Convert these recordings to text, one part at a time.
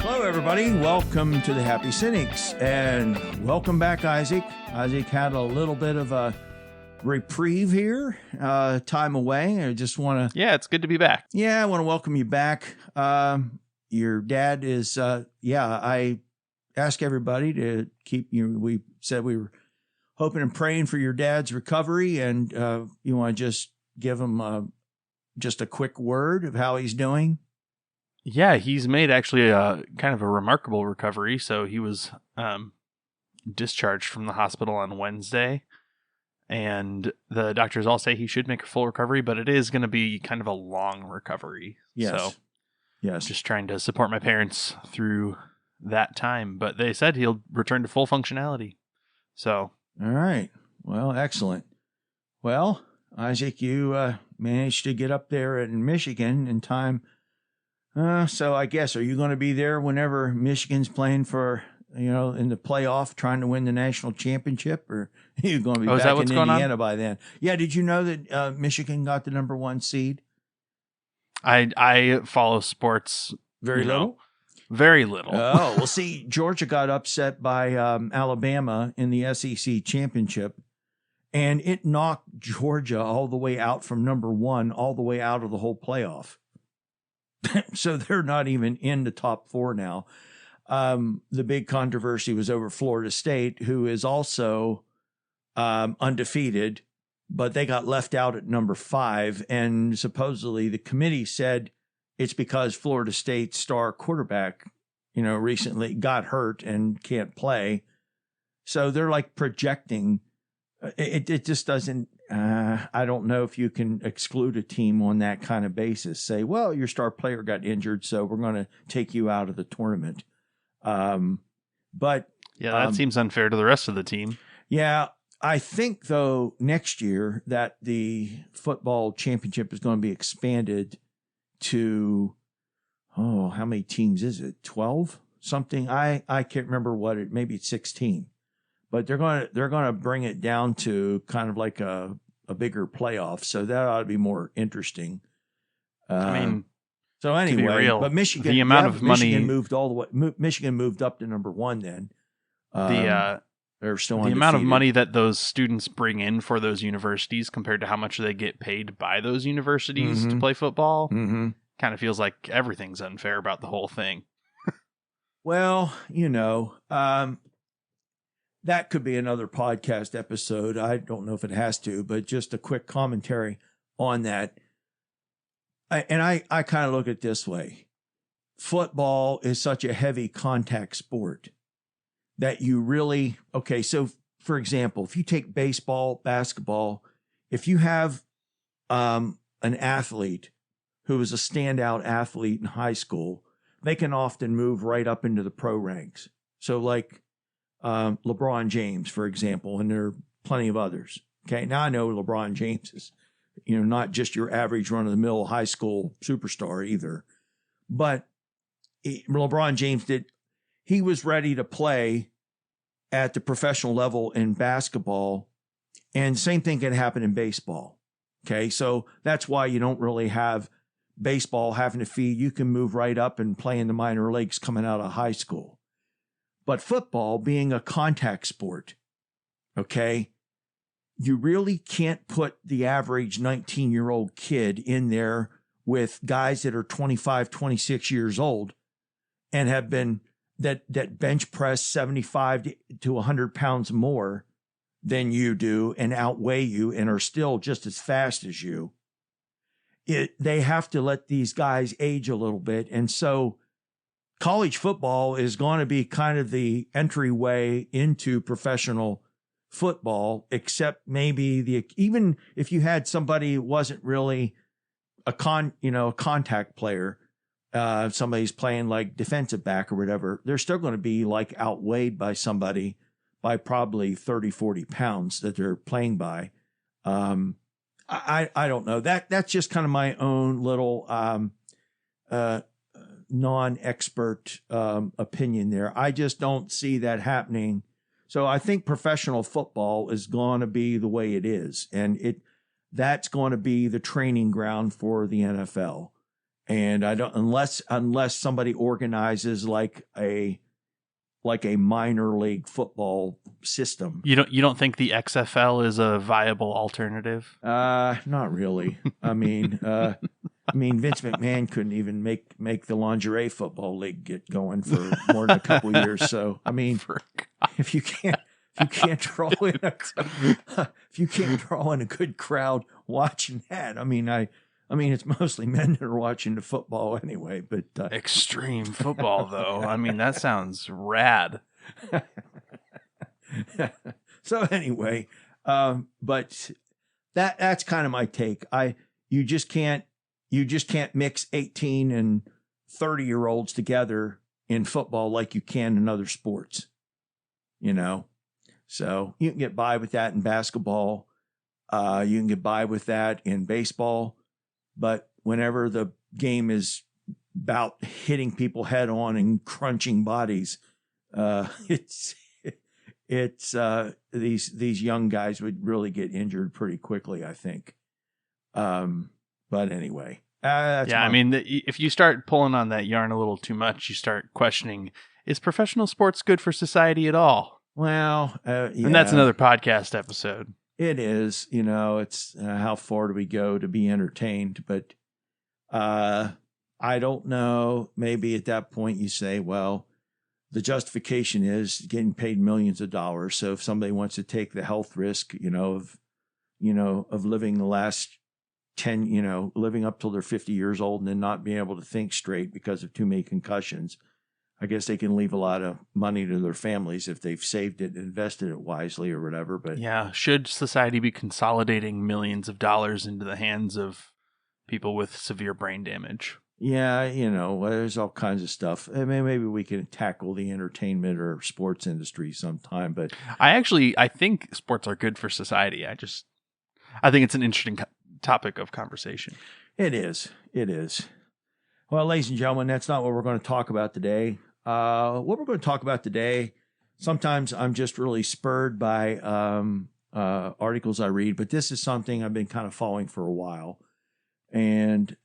Hello, everybody. Welcome to the Happy Cynics, and welcome back, Isaac. Isaac had a little bit of a reprieve here, time away. I just want to... Yeah, it's good to be back. Yeah, I want to welcome you back. Your dad is... I asked everybody to keep you... We said we were hoping and praying for your dad's recovery, and you want to just give him just a quick word of how he's doing? Yeah, he's made actually a kind of a remarkable recovery. So he was discharged from the hospital on Wednesday, and the doctors all say he should make a full recovery, but it is going to be kind of a long recovery. Yes. So yes. Just trying to support my parents through that time, but they said he'll return to full functionality. So. All right. Well, excellent. Well, Isaac, you managed to get up there in Michigan in time. So I guess, are you going to be there whenever Michigan's playing for, in the playoff, trying to win the national championship, or are you going to be back in Indiana by then? Yeah. Did you know that Michigan got the number 1 seed? I follow sports very little. Very little. Oh, well, see, Georgia got upset by Alabama in the SEC championship, and it knocked Georgia all the way out from number 1, all the way out of the whole playoff. So they're not even in the top 4 now. The big controversy was over Florida State, who is also undefeated, but they got left out at number 5. And supposedly the committee said it's because Florida State's star quarterback, recently got hurt and can't play. So they're like projecting. It just doesn't. I don't know if you can exclude a team on that kind of basis. Say, well, your star player got injured, so we're going to take you out of the tournament. But yeah, that seems unfair to the rest of the team. Yeah, I think though next year that the football championship is going to be expanded to how many teams is it? 12 something? I can't remember maybe it's 16. But they're going to bring it down to kind of like a bigger playoff, so that ought to be more interesting. So anyway, but Michigan, the amount of money Michigan moved all the way. Michigan moved up to number 1. Then they're still undefeated. The amount of money that those students bring in for those universities compared to how much they get paid by those universities to play football, kind of feels like everything's unfair about the whole thing. Well, that could be another podcast episode. I don't know if it has to, but just a quick commentary on that. I kind of look at it this way. Football is such a heavy contact sport that you really, so for example, if you take baseball, basketball, if you have an athlete who is a standout athlete in high school, they can often move right up into the pro ranks. So like, LeBron James, for example, and there are plenty of others. Okay. Now I know LeBron James is, not just your average run of the mill high school superstar either, but LeBron James he was ready to play at the professional level in basketball, and same thing can happen in baseball. Okay. So that's why you don't really have baseball having to feed. You can move right up and play in the minor leagues coming out of high school. But football being a contact sport, you really can't put the average 19-year-old kid in there with guys that are 25, 26 years old and have been that bench press 75 to 100 pounds more than you do and outweigh you and are still just as fast as you. They have to let these guys age a little bit. And so college football is going to be kind of the entryway into professional football, except maybe even if you had somebody who wasn't really a contact player, somebody's playing like defensive back or whatever, they're still going to be like outweighed by somebody by probably 30, 40 pounds that they're playing by. I don't know. That's just kind of my own little non-expert opinion there. I just don't see that happening. So I think professional football is going to be the way it is, and that's going to be the training ground for the NFL. And I don't, unless somebody organizes like a minor league football system. You don't think the XFL is a viable alternative? Not really. I mean, Vince McMahon couldn't even make the lingerie football league get going for more than a couple of years. So, I mean, if you can't draw in a good crowd watching that, I mean, it's mostly men that are watching the football anyway. But extreme football, though. I mean, that sounds rad. So anyway, but that's kind of my take. You just can't mix 18 and 30-year-olds together in football like you can in other sports. You know, so you can get by with that in basketball. You can get by with that in baseball. But whenever the game is about hitting people head on and crunching bodies, it's these young guys would really get injured pretty quickly, I think. But anyway, I mean, if you start pulling on that yarn a little too much, you start questioning: is professional sports good for society at all? Well, yeah. And that's another podcast episode. It is, it's how far do we go to be entertained? But I don't know. Maybe at that point you say, well, the justification is getting paid millions of dollars. So if somebody wants to take the health risk, of living the last 10, living up till they're 50 years old and then not being able to think straight because of too many concussions, I guess they can leave a lot of money to their families if they've saved it and invested it wisely or whatever. But yeah, should society be consolidating millions of dollars into the hands of people with severe brain damage? Yeah, there's all kinds of stuff. I mean, maybe we can tackle the entertainment or sports industry sometime. But I think sports are good for society. I think it's an interesting topic of conversation. It is. Well, ladies and gentlemen, that's not what we're going to talk about today. What we're going to talk about today, sometimes I'm just really spurred by articles I read, but this is something I've been kind of following for a while. And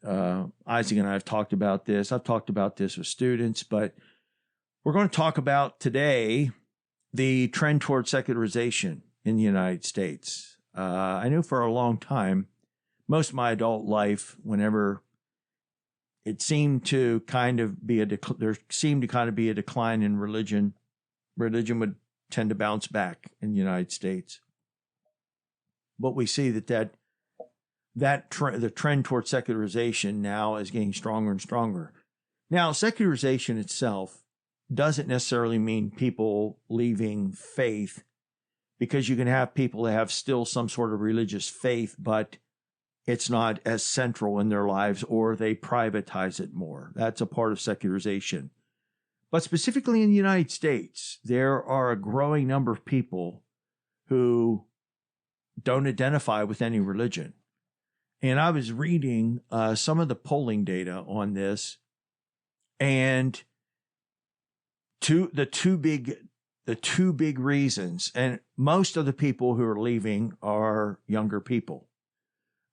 Isaac and I have talked about this. I've talked about this with students, but we're going to talk about today the trend toward secularization in the United States. I knew for a long time, most of my adult life, whenever it seemed to kind of be a decline in religion would tend to bounce back in the United States. But we see the trend toward secularization now is getting stronger and stronger. Now, secularization itself doesn't necessarily mean people leaving faith, because you can have people that have still some sort of religious faith, but it's not as central in their lives, or they privatize it more. That's a part of secularization. But specifically in the United States, there are a growing number of people who don't identify with any religion. And I was reading some of the polling data on this, and the two big reasons, and most of the people who are leaving are younger people.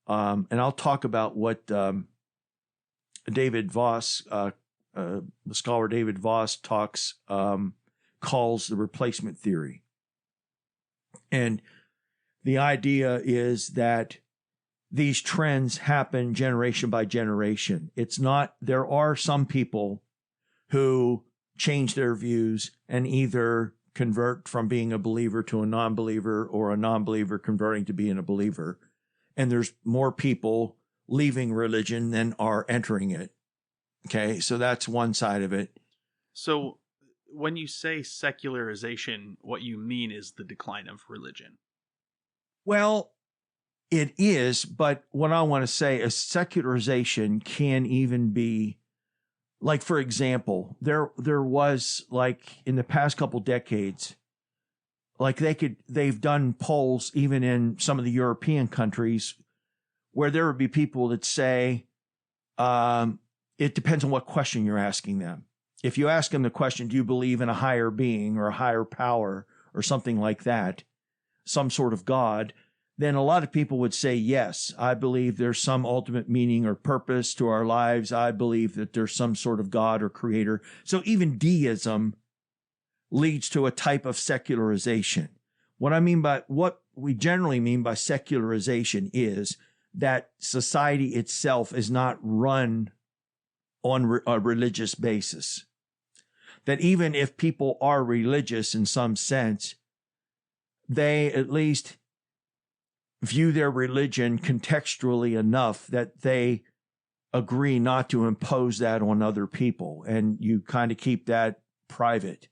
And I'll talk about what David Voss, the scholar David Voss calls the replacement theory. And the idea is that these trends happen generation by generation. There are some people who change their views and either convert from being a believer to a non-believer, or a non-believer converting to being a believer. And there's more people leaving religion than are entering it. Okay, so that's one side of it. So when you say secularization, what you mean is the decline of religion. Well, it is, but what I want to say is secularization can even be, like, for example, there was, like, in the past couple decades, like they've done polls even in some of the European countries where there would be people that say, it depends on what question you're asking them. If you ask them the question, do you believe in a higher being or a higher power or something like that, some sort of God, then a lot of people would say, yes, I believe there's some ultimate meaning or purpose to our lives. I believe that there's some sort of God or creator. So even deism leads to a type of secularization. What we generally mean by secularization is that society itself is not run on a religious basis. That even if people are religious in some sense, they at least view their religion contextually enough that they agree not to impose that on other people. And you kind of keep that private.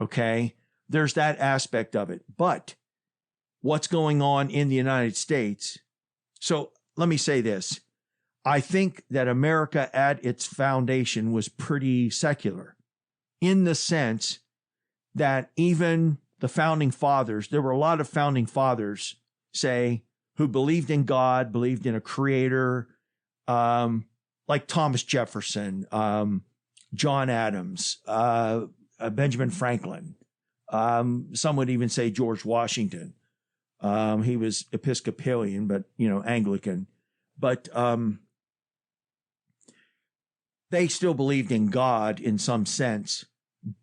Okay? There's that aspect of it. But what's going on in the United States? So let me say this. I think that America at its foundation was pretty secular in the sense that even the founding fathers, there were a lot of founding fathers, say, who believed in God, believed in a creator, like Thomas Jefferson, John Adams, Benjamin Franklin. Some would even say George Washington. He was Episcopalian, but, Anglican. But they still believed in God in some sense.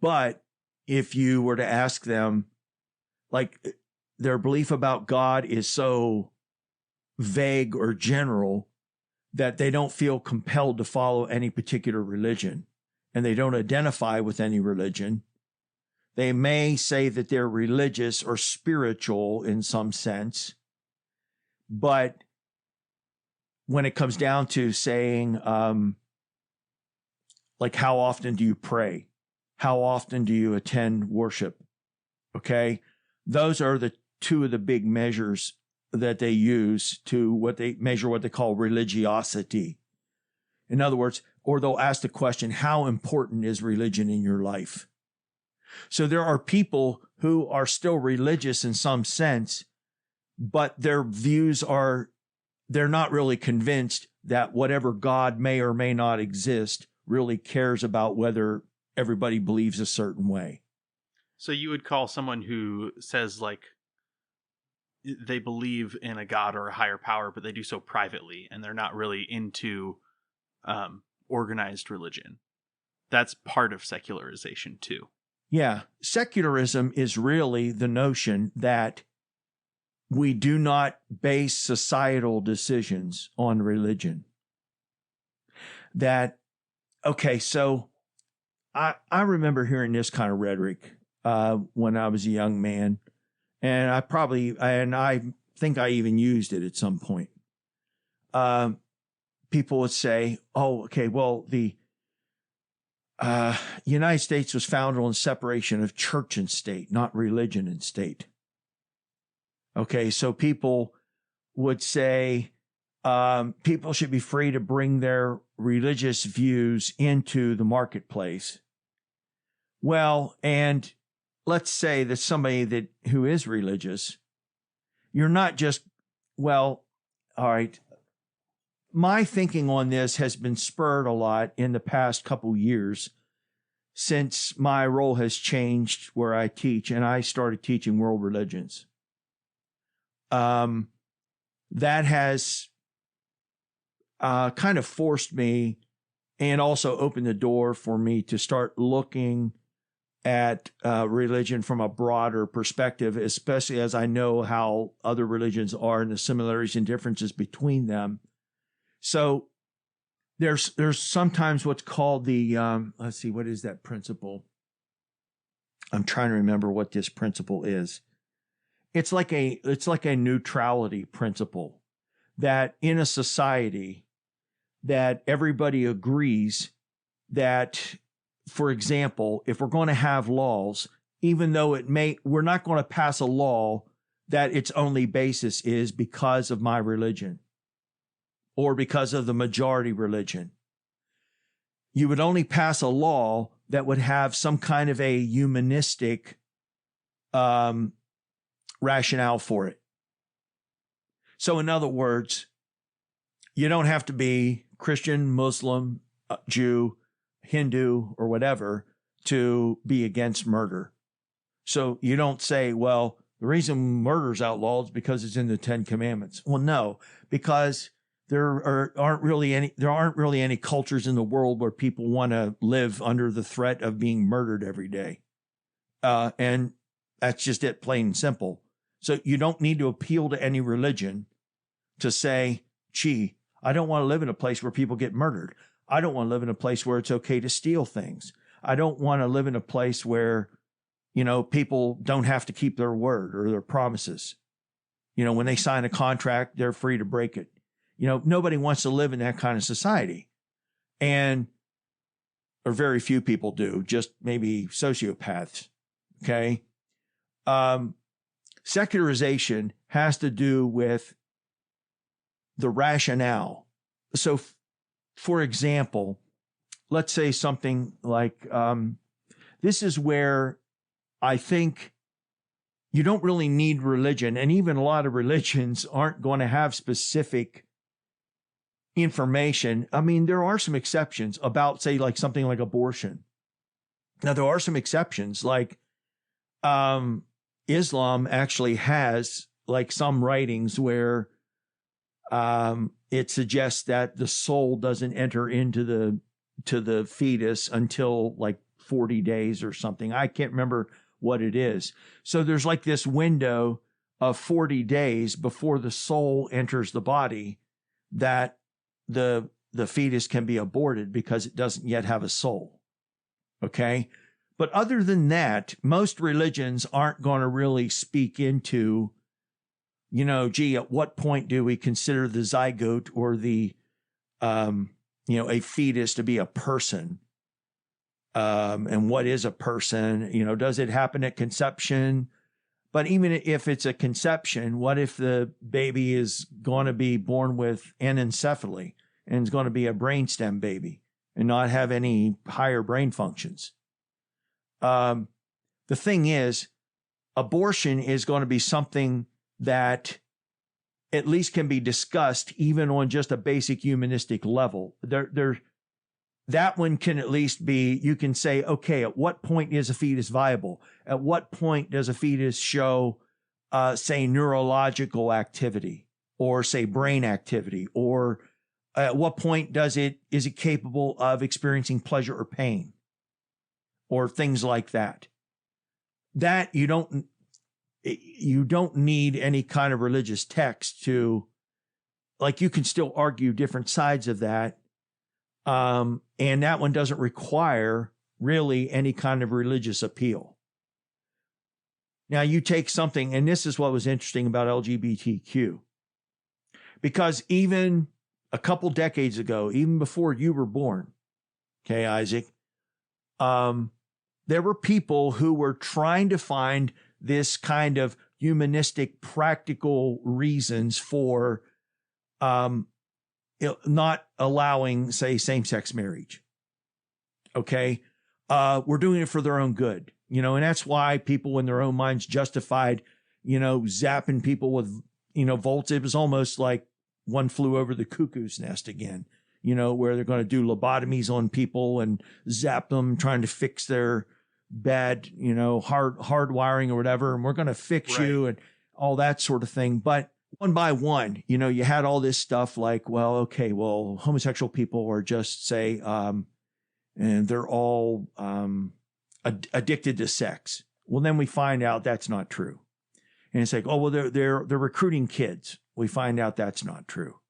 But if you were to ask them, like, their belief about God is so vague or general that they don't feel compelled to follow any particular religion, and they don't identify with any religion. They may say that they're religious or spiritual in some sense, but when it comes down to saying, like, how often do you pray? How often do you attend worship? Okay. Those are the two of the big measures that they use to measure what they call religiosity. In other words, or they'll ask the question, how important is religion in your life? So there are people who are still religious in some sense, but their views they're not really convinced that whatever God may or may not exist really cares about whether everybody believes a certain way. So you would call someone who says, like, they believe in a God or a higher power, but they do so privately, and they're not really into organized religion. That's part of secularization too. Yeah. Secularism is really the notion that we do not base societal decisions on religion. So I remember hearing this kind of rhetoric when I was a young man, and I think I even used it at some point. People would say, oh, okay, well, the United States was founded on separation of church and state, not religion and state. Okay, so people would say people should be free to bring their religious views into the marketplace. Well, and let's say that somebody who is religious, you're not just, well, all right. My thinking on this has been spurred a lot in the past couple years since my role has changed where I teach, and I started teaching world religions. That has kind of forced me and also opened the door for me to start looking at religion from a broader perspective, especially as I know how other religions are and the similarities and differences between them. So there's sometimes what's called the, let's see, what is that principle? I'm trying to remember what this principle is. It's like a neutrality principle that in a society that everybody agrees that, for example, if we're going to have laws, even though we're not going to pass a law that its only basis is because of my religion or because of the majority religion. You would only pass a law that would have some kind of a humanistic rationale for it. So in other words, you don't have to be Christian, Muslim, Jew, Hindu, or whatever to be against murder. So you don't say, well, The reason murder's outlawed is because it's in the 10 Commandments. Well, no, because there aren't really any cultures in the world where people want to live under the threat of being murdered every day. And that's just it, plain and simple. So you don't need to appeal to any religion to say, gee, I don't want to live in a place where people get murdered. I don't want to live in a place where it's okay to steal things. I don't want to live in a place where, people don't have to keep their word or their promises. When they sign a contract, they're free to break it. Nobody wants to live in that kind of society. Or very few people do, just maybe sociopaths. Okay. Secularization has to do with the rationale. So, for example, let's say something like, this is where I think you don't really need religion. And even a lot of religions aren't going to have specific information. I mean, there are some exceptions about, say, like something like abortion. Now, there are some exceptions, like Islam actually has like some writings where it suggests that the soul doesn't enter into the fetus until like 40 days or something. I can't remember what it is. So there's like this window of 40 days before the soul enters the body that the fetus can be aborted because it doesn't yet have a soul. Okay. But other than that, most religions aren't going to really speak into, gee, at what point do we consider the zygote or the, a fetus to be a person? And what is a person? Does it happen at conception? But even if it's a conception, what if the baby is going to be born with anencephaly and is going to be a brainstem baby and not have any higher brain functions? The thing is, abortion is going to be something that at least can be discussed even on just a basic humanistic level. That one can at least be, you can say, okay, at what point is a fetus viable? At what point does a fetus show, say, neurological activity or say brain activity? Or at what point is it capable of experiencing pleasure or pain or things like that? That you don't need any kind of religious text to, like, you can still argue different sides of that. And that one doesn't require really any kind of religious appeal. Now you take something, and this is what was interesting about LGBTQ, because even a couple decades ago, even before you were born, okay, Isaac, there were people who were trying to find this kind of humanistic, practical reasons for, not allowing, say, same-sex marriage. Okay. We're doing it for their own good, and that's why people in their own minds justified, zapping people with, volts. It was almost like One Flew Over the Cuckoo's Nest again, where they're going to do lobotomies on people and zap them, trying to fix their bad, hard wiring or whatever. And we're going to fix you and all that sort of thing. But one by one, you had all this stuff like, well, okay, well, homosexual people are just, say, and they're all addicted to sex. Well, then we find out that's not true. And it's like, oh, well, they're recruiting kids. We find out that's not true.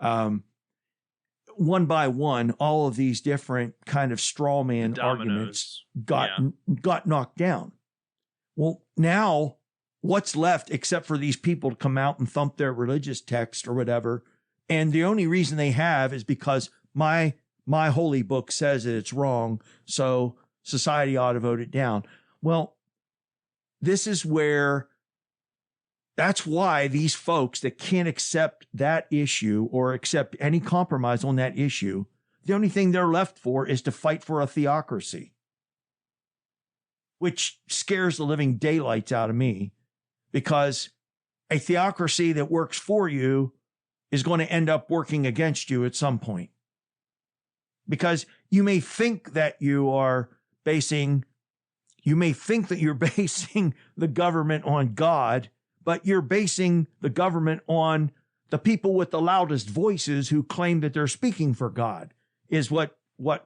One by one, all of these different kind of straw man arguments got knocked down. Well, now what's left except for these people to come out and thump their religious text or whatever? And the only reason they have is because my holy book says that it's wrong, so society ought to vote it down. Well, that's why these folks that can't accept that issue or accept any compromise on that issue, the only thing they're left for is to fight for a theocracy, which scares the living daylights out of me, because a theocracy that works for you is going to end up working against you at some point. Because you may think that you are basing, you may think that you're basing the government on God, but you're basing the government on the people with the loudest voices who claim that they're speaking for God, is what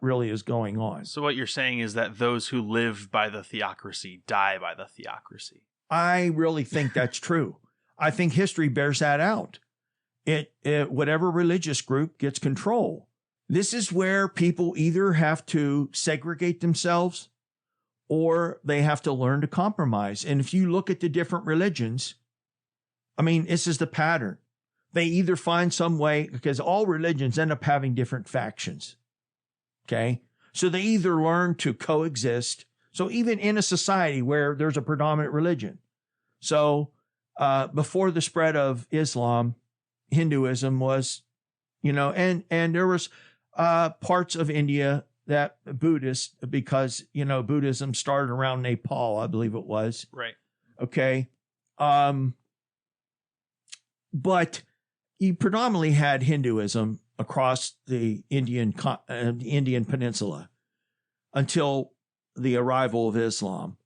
really is going on. So what you're saying is that those who live by the theocracy die by the theocracy. I really think that's true. I think history bears that out. It whatever religious group gets control. This is where people either have to segregate themselves or they have to learn to compromise. And if you look at the different religions, I mean, this is the pattern. They either find some way, because all religions end up having different factions. Okay. So they either learn to coexist. So even in a society where there's a predominant religion. So before the spread of Islam, Hinduism was, and there was parts of India that Buddhist, because, Buddhism started around Nepal, I believe it was. Right. Okay. But you predominantly had Hinduism across the Indian peninsula until the arrival of Islam.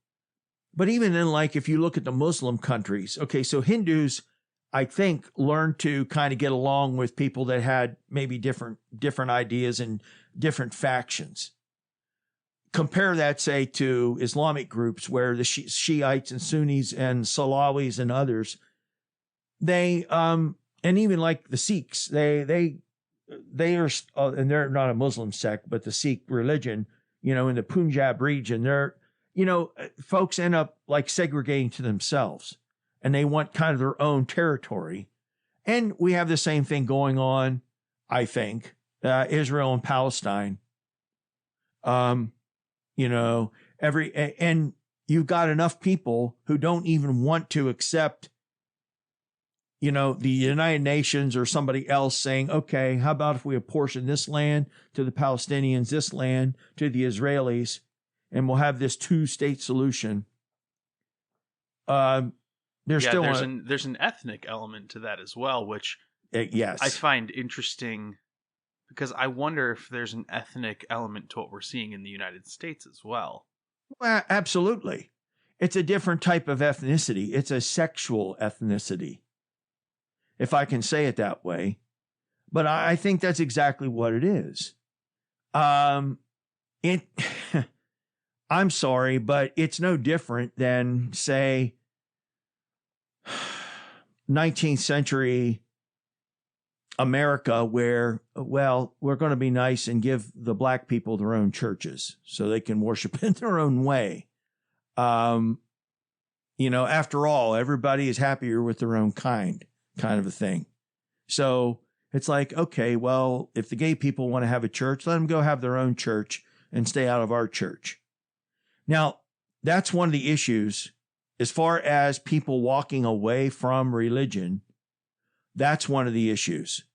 But even then, like, if you look at the Muslim countries, okay, so Hindus, I think, learned to kind of get along with people that had maybe different ideas and different factions. Compare that, say, to Islamic groups where the Shiites and Sunnis and Salawis and others, they, and even like the Sikhs, they are, and they're not a Muslim sect, but the Sikh religion, in the Punjab region, they're, folks end up like segregating to themselves and they want kind of their own territory. And we have the same thing going on, I think, Israel and Palestine. And you've got enough people who don't even want to accept, the United Nations or somebody else saying, okay, how about if we apportion this land to the Palestinians, this land to the Israelis, and we'll have this 2-state solution. There's an ethnic element to that as well, which yes, I find interesting, because I wonder if there's an ethnic element to what we're seeing in the United States as well. Well, absolutely. It's a different type of ethnicity. It's a sexual ethnicity, if I can say it that way. But I think that's exactly what it is. I'm sorry, but it's no different than, say, 19th century America, where, well, we're going to be nice and give the black people their own churches so they can worship in their own way. After all, everybody is happier with their own kind of a thing. So it's like, okay, well, if the gay people want to have a church, let them go have their own church and stay out of our church. Now, that's one of the issues as far as people walking away from religion. That's one of the issues.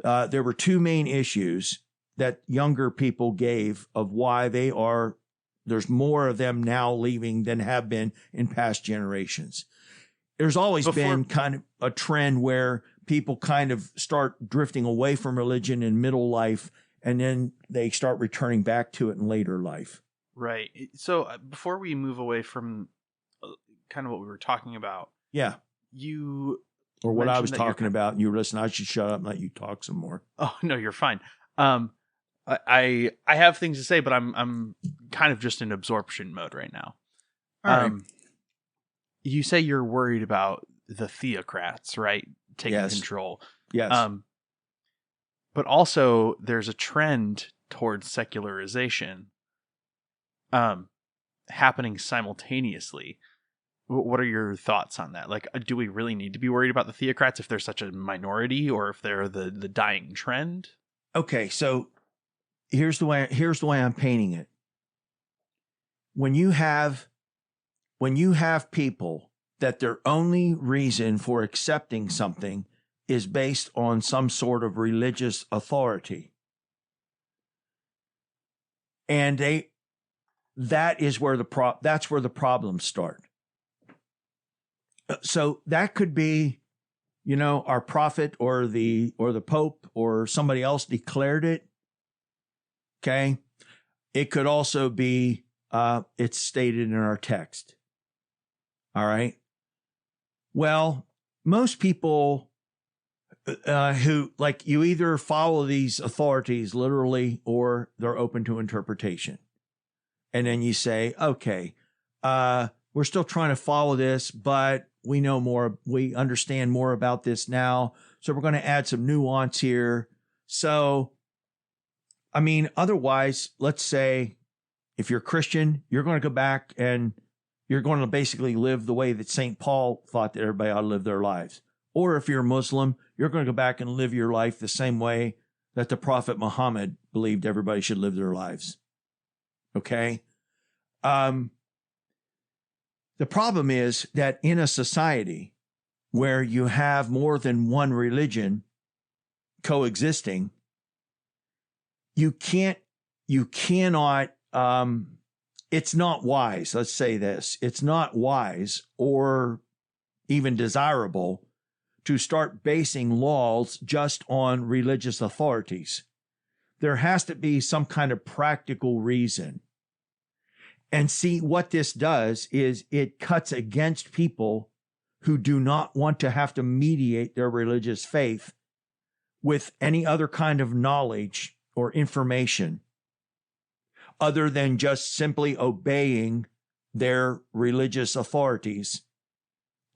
There were 2 main issues that younger people gave of why there's more of them now leaving than have been in past generations. There's always been kind of a trend where people kind of start drifting away from religion in middle life, and then they start returning back to it in later life. Right. So before we move away from kind of what we were talking about. Yeah. Or what I was talking about, and you were listening. I should shut up and let you talk some more. Oh, no, you're fine. I have things to say, but I'm kind of just in absorption mode right now. All right. You say you're worried about the theocrats, right? Taking control. Yes. But also there's a trend towards secularization happening simultaneously. What are your thoughts on that? Like, do we really need to be worried about the theocrats if they're such a minority, or if they're the dying trend? Okay, so here's the way I'm painting it. When you have people that their only reason for accepting something is based on some sort of religious authority, and that's where the problems start. So that could be, our prophet or the Pope or somebody else declared it. Okay. It could also be It's stated in our text. All right. Well, most people who, like, you either follow these authorities literally or they're open to interpretation. And then you say, okay, we're still trying to follow this, but we know more, we understand more about this now. So we're going to add some nuance here. So, I mean, otherwise, let's say if you're Christian, you're going to go back and you're going to basically live the way that St. Paul thought that everybody ought to live their lives. Or if you're a Muslim, you're going to go back and live your life the same way that the Prophet Muhammad believed everybody should live their lives. Okay? The problem is that in a society where you have more than one religion coexisting, you cannot, it's not wise. Let's say this. It's not wise or even desirable to start basing laws just on religious authorities. There has to be some kind of practical reason. And see, what this does is it cuts against people who do not want to have to mediate their religious faith with any other kind of knowledge or information other than just simply obeying their religious authorities,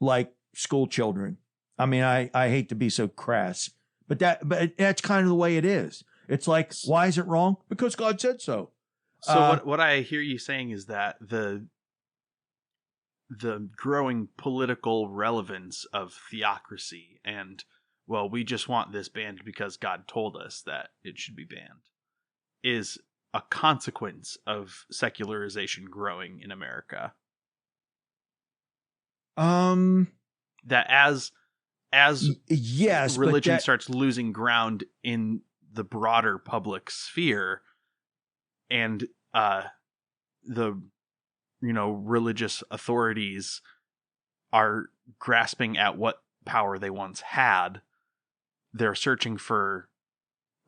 like school children. I mean, I hate to be so crass, but that's kind of the way it is. It's like, why is it wrong? Because God said so. So what I hear you saying is that the growing political relevance of theocracy and, well, we just want this banned because God told us that it should be banned, is a consequence of secularization growing in America. That as yes, religion starts losing ground in the broader public sphere, and the religious authorities are grasping at what power they once had, they're searching for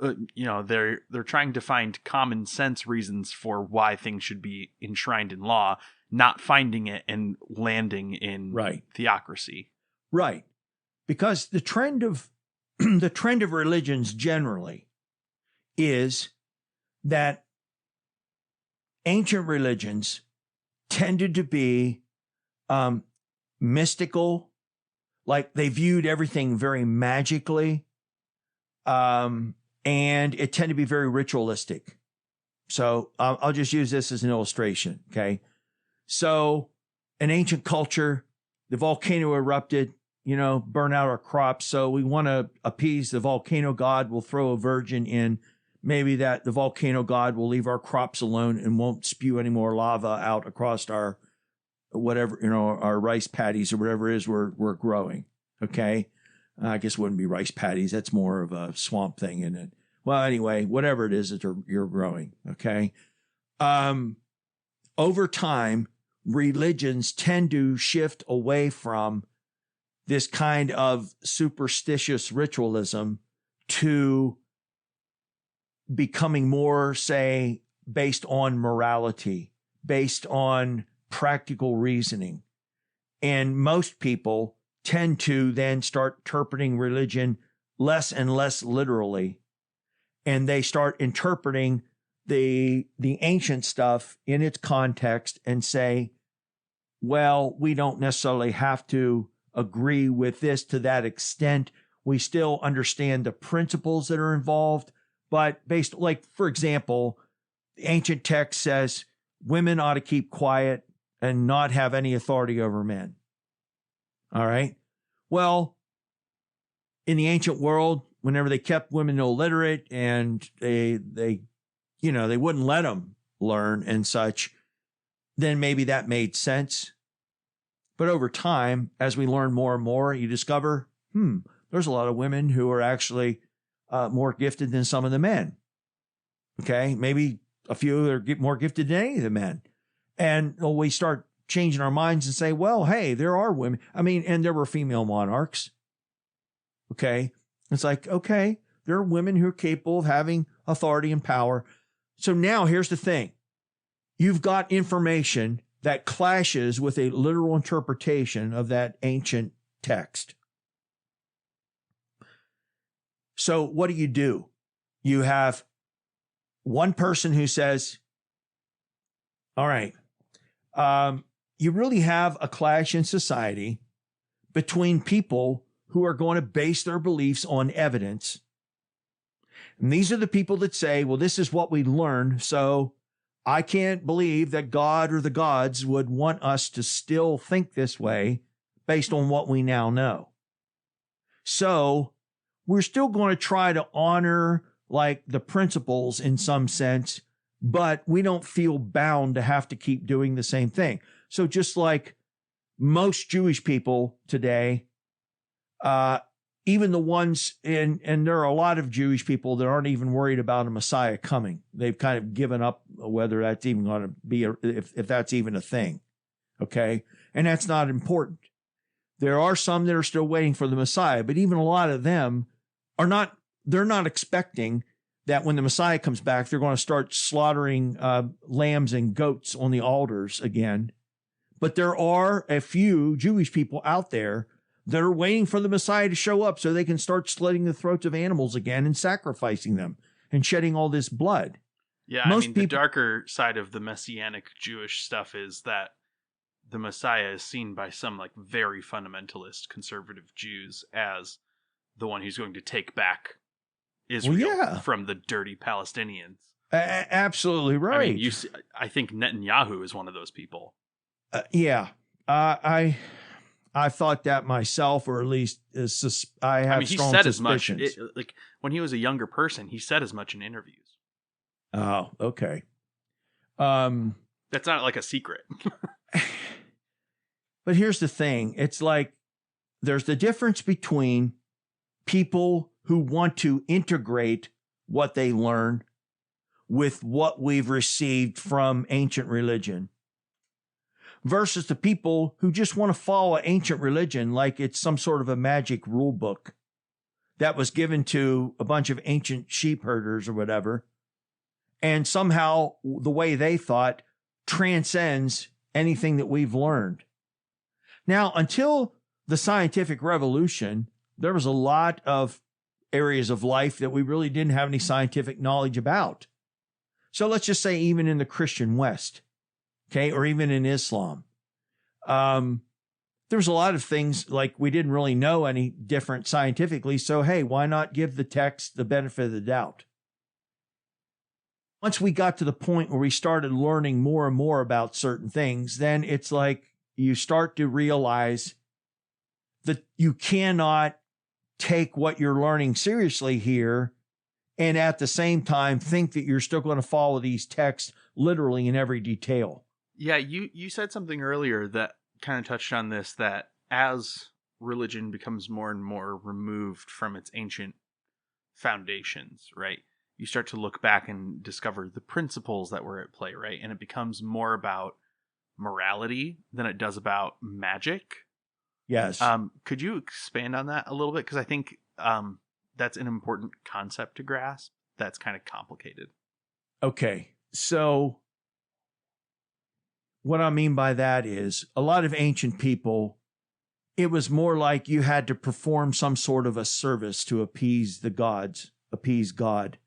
they're trying to find common sense reasons for why things should be enshrined in law, not finding it and landing in theocracy. Right. Because the trend of religions generally is that ancient religions tended to be mystical, like they viewed everything very magically, and it tended to be very ritualistic. So I'll just use this as an illustration, okay? So in ancient culture, the volcano erupted, burn out our crops. So we want to appease the volcano god. We'll throw a virgin in. Maybe that the volcano god will leave our crops alone and won't spew any more lava out across our whatever, our rice paddies or whatever it is we're growing. Okay. I guess it wouldn't be rice paddies. That's more of a swamp thing, isn't it? Well, anyway, whatever it is that you're growing. Okay. Over time, religions tend to shift away from this kind of superstitious ritualism to becoming more, say, based on morality, based on practical reasoning. And most people tend to then start interpreting religion less and less literally. And they start interpreting the ancient stuff in its context and say, well, we don't necessarily have to agree with this to that extent. We still understand the principles that are involved. But based, like, for example, the ancient text says women ought to keep quiet and not have any authority over men. All right. Well, in the ancient world, whenever they kept women illiterate and they wouldn't let them learn and such, then maybe that made sense. But over time, as we learn more and more, you discover, there's a lot of women who are actually more gifted than some of the men. Okay, maybe a few are more gifted than any of the men. And we start changing our minds and say, well, hey, there are women. I mean, and there were female monarchs. Okay, it's like, okay, there are women who are capable of having authority and power. So now here's the thing. you've got information that clashes with a literal interpretation of that ancient text. So what do? You have one person who says, all right, you really have a clash in society between people who are going to base their beliefs on evidence. And these are the people that say, well, this is what we learned, so I can't believe that God or the gods would want us to still think this way based on what we now know. So we're still going to try to honor like the principles in some sense, but we don't feel bound to have to keep doing the same thing. So just like most Jewish people today, even the ones and there are a lot of Jewish people that aren't even worried about a Messiah coming. They've kind of given up whether that's even going to be, if that's even a thing. Okay. And that's not important. There are some that are still waiting for the Messiah, but even a lot of them they're not expecting that when the Messiah comes back, they're going to start slaughtering lambs and goats on the altars again. But there are a few Jewish people out there that are waiting for the Messiah to show up so they can start slitting the throats of animals again and sacrificing them and shedding all this blood. Yeah, the darker side of the Messianic Jewish stuff is that the Messiah is seen by some like very fundamentalist conservative Jews as the one who's going to take back Israel from the dirty Palestinians. Absolutely right. I think Netanyahu is one of those people. I thought that myself, or at least I have strong said suspicions. As much. Like when he was a younger person, he said as much in interviews. Oh, okay. That's not like a secret. But here's the thing. It's like there's the difference between people who want to integrate what they learn with what we've received from ancient religion versus the people who just want to follow ancient religion like it's some sort of a magic rule book that was given to a bunch of ancient sheep herders or whatever. And somehow the way they thought transcends anything that we've learned. Now, until the scientific revolution, there was a lot of areas of life that we really didn't have any scientific knowledge about. So let's just say even in the Christian West, okay, or even in Islam, there's a lot of things like we didn't really know any different scientifically. So, hey, why not give the text the benefit of the doubt? Once we got to the point where we started learning more and more about certain things, then it's like you start to realize that you cannot take what you're learning seriously here and at the same time think that you're still going to follow these texts literally in every detail. Yeah, you said something earlier that kind of touched on this, that as religion becomes more and more removed from its ancient foundations, right? You start to look back and discover the principles that were at play, right? And it becomes more about morality than it does about magic. Yes. Could you expand on that a little bit? Because I think that's an important concept to grasp. That's kind of complicated. Okay. So what I mean by that is a lot of ancient people, it was more like you had to perform some sort of a service to appease the gods, appease God.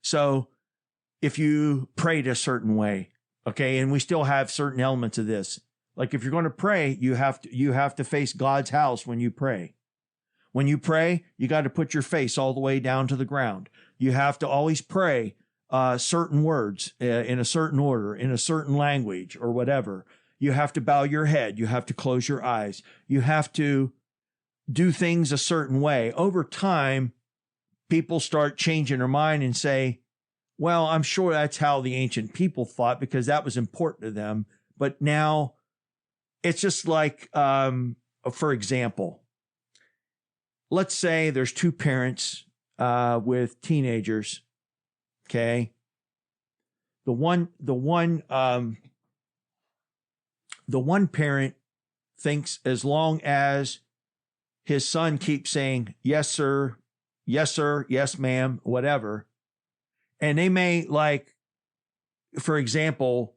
So if you prayed a certain way, okay, and we still have certain elements of this. Like if you're going to pray, you have to face God's house when you pray. When you pray, you got to put your face all the way down to the ground. You have to always pray certain words in a certain order, in a certain language or whatever. You have to bow your head. You have to close your eyes. You have to do things a certain way. Over time, people start changing their mind and say, well, I'm sure that's how the ancient people thought because that was important to them. But now it's just like, for example, let's say there's two parents with teenagers. Okay. The one parent thinks as long as his son keeps saying, yes, sir, yes, ma'am, whatever. And they may, like, for example,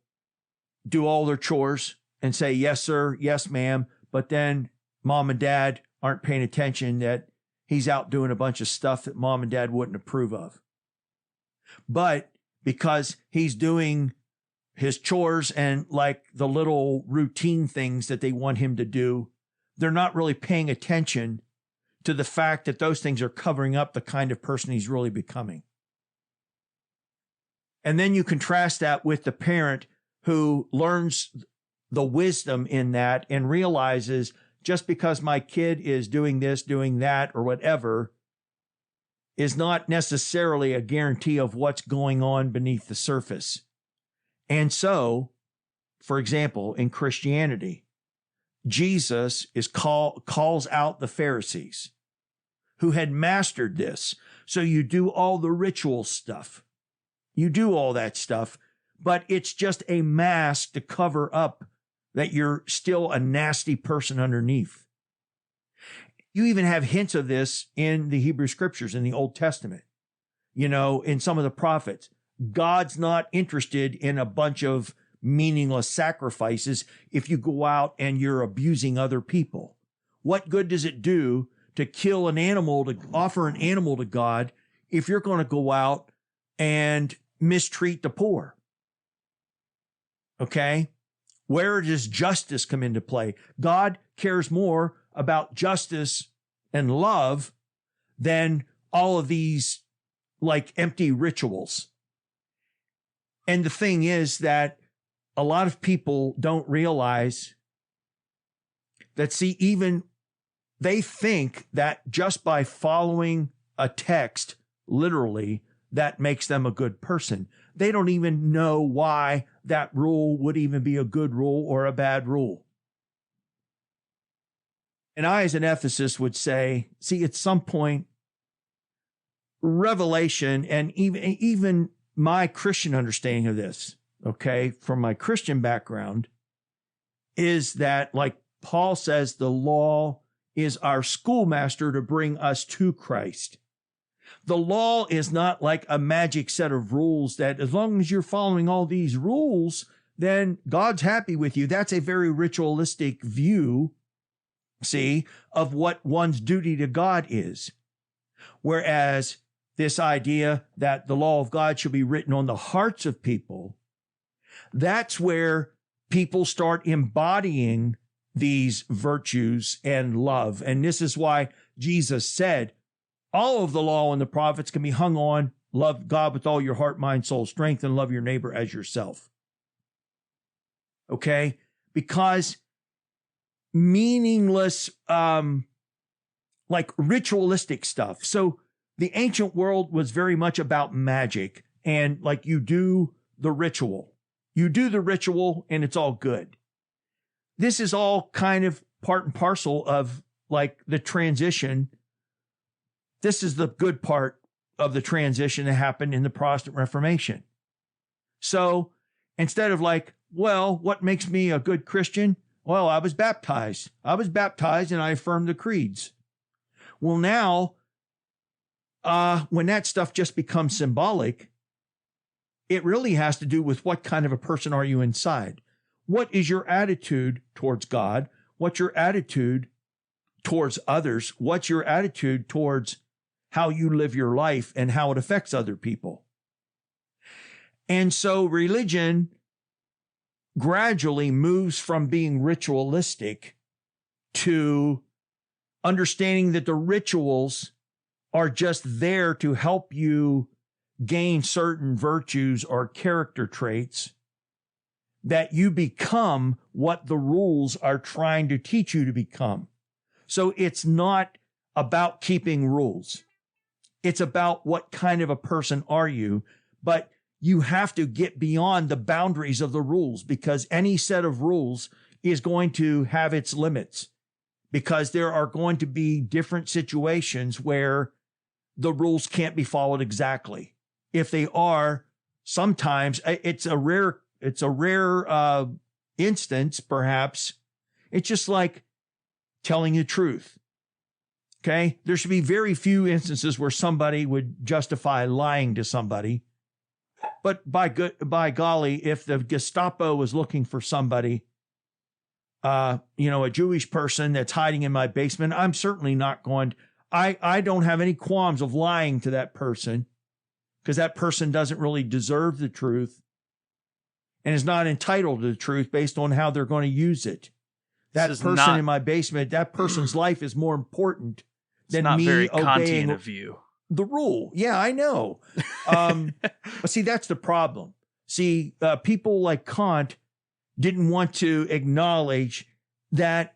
do all their chores and say, yes, sir, yes, ma'am. But then mom and dad aren't paying attention that he's out doing a bunch of stuff that mom and dad wouldn't approve of. But because he's doing his chores and like the little routine things that they want him to do, they're not really paying attention to the fact that those things are covering up the kind of person he's really becoming. And then you contrast that with the parent who learns the wisdom in that and realizes just because my kid is doing this, doing that, or whatever is not necessarily a guarantee of what's going on beneath the surface. And so, for example, in Christianity, Jesus calls out the Pharisees who had mastered this. So you do all the ritual stuff. You do all that stuff, but it's just a mask to cover up that you're still a nasty person underneath. You even have hints of this in the Hebrew scriptures in the Old Testament, in some of the prophets. God's not interested in a bunch of meaningless sacrifices if you go out and you're abusing other people. What good does it do to kill an animal, to offer an animal to God, if you're going to go out and mistreat the poor? Okay? Where does justice come into play? God cares more about justice and love than all of these like empty rituals. And the thing is that a lot of people don't realize that, even they think that just by following a text literally, that makes them a good person. They don't even know why that rule would even be a good rule or a bad rule. And I, as an ethicist, would say, at some point, revelation and even my Christian understanding of this, okay, from my Christian background, is that, like Paul says, the law is our schoolmaster to bring us to Christ. The law is not like a magic set of rules that as long as you're following all these rules, then God's happy with you. That's a very ritualistic view, of what one's duty to God is. Whereas this idea that the law of God should be written on the hearts of people, that's where people start embodying these virtues and love. And this is why Jesus said, all of the law and the prophets can be hung on love God with all your heart, mind, soul, strength, and love your neighbor as yourself. Okay? Because meaningless, like ritualistic stuff. So the ancient world was very much about magic, and like you do the ritual. You do the ritual and it's all good. This is all kind of part and parcel of like the transition. This is the good part of the transition that happened in the Protestant Reformation. So instead of like, well, what makes me a good Christian? Well, I was baptized. And I affirmed the creeds. Well, now, when that stuff just becomes symbolic, it really has to do with what kind of a person are you inside? What is your attitude towards God? What's your attitude towards others? What's your attitude towards how you live your life and how it affects other people? And so religion gradually moves from being ritualistic to understanding that the rituals are just there to help you gain certain virtues or character traits, that you become what the rules are trying to teach you to become. So it's not about keeping rules. It's about what kind of a person are you, but you have to get beyond the boundaries of the rules, because any set of rules is going to have its limits, because there are going to be different situations where the rules can't be followed exactly. If they are, sometimes it's a rare instance, perhaps. It's just like telling the truth. Okay. There should be very few instances where somebody would justify lying to somebody. But by golly, if the Gestapo was looking for somebody, a Jewish person that's hiding in my basement, I'm certainly not going. I don't have any qualms of lying to that person, because that person doesn't really deserve the truth and is not entitled to the truth based on how they're going to use it. That person in my basement, that person's life is more important than me very obeying Kantian of you. The rule. Yeah, I know. But see, that's the problem. See, people like Kant didn't want to acknowledge that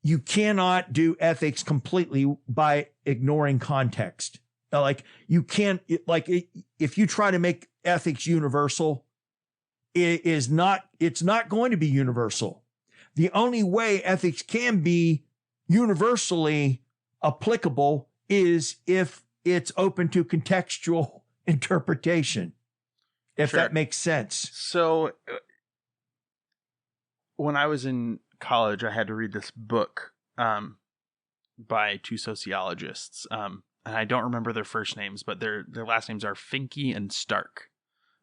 you cannot do ethics completely by ignoring context. Like you can't, if you try to make ethics universal, it's not going to be universal. The only way ethics can be universally applicable is if it's open to contextual interpretation, if Sure. that makes sense. So when I was in college, I had to read this book by two sociologists. And I don't remember their first names, but their last names are Finke and Stark.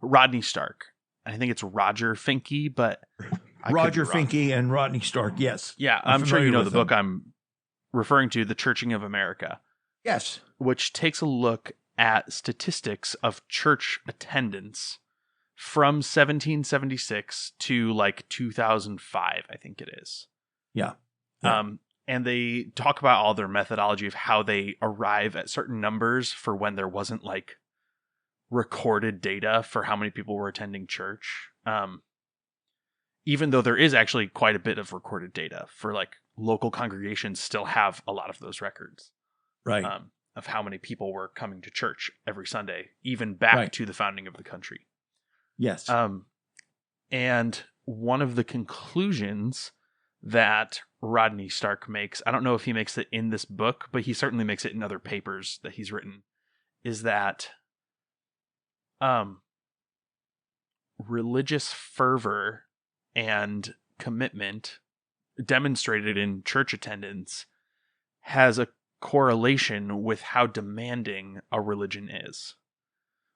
Rodney Stark. I think it's Roger Finke, but Roger Finke and Rodney Stark, yes. Yeah, I'm sure you know the book I'm referring to, The Churching of America. Yes. Which takes a look at statistics of church attendance from 1776 to like 2005, I think it is. Yeah. And they talk about all their methodology of how they arrive at certain numbers for when there wasn't like recorded data for how many people were attending church. Even though there is actually quite a bit of recorded data for like local congregations still have a lot of those records. Right. Of how many people were coming to church every Sunday, even back to the founding of the country. Yes. And one of the conclusions that Rodney Stark makes, I don't know if he makes it in this book, but he certainly makes it in other papers that he's written, is that religious fervor and commitment demonstrated in church attendance has a correlation with how demanding a religion is.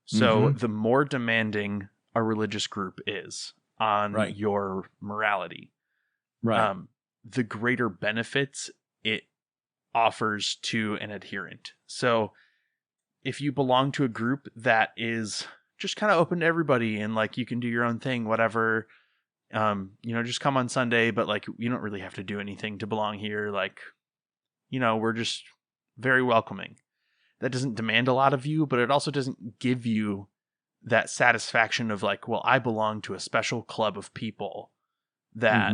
So the more demanding a religious group is on your morality, the greater benefits it offers to an adherent. So if you belong to a group that is just kind of open to everybody and like you can do your own thing, whatever, just come on Sunday, but like you don't really have to do anything to belong here. Like, we're just very welcoming. That doesn't demand a lot of you, but it also doesn't give you that satisfaction of like, well, I belong to a special club of people that,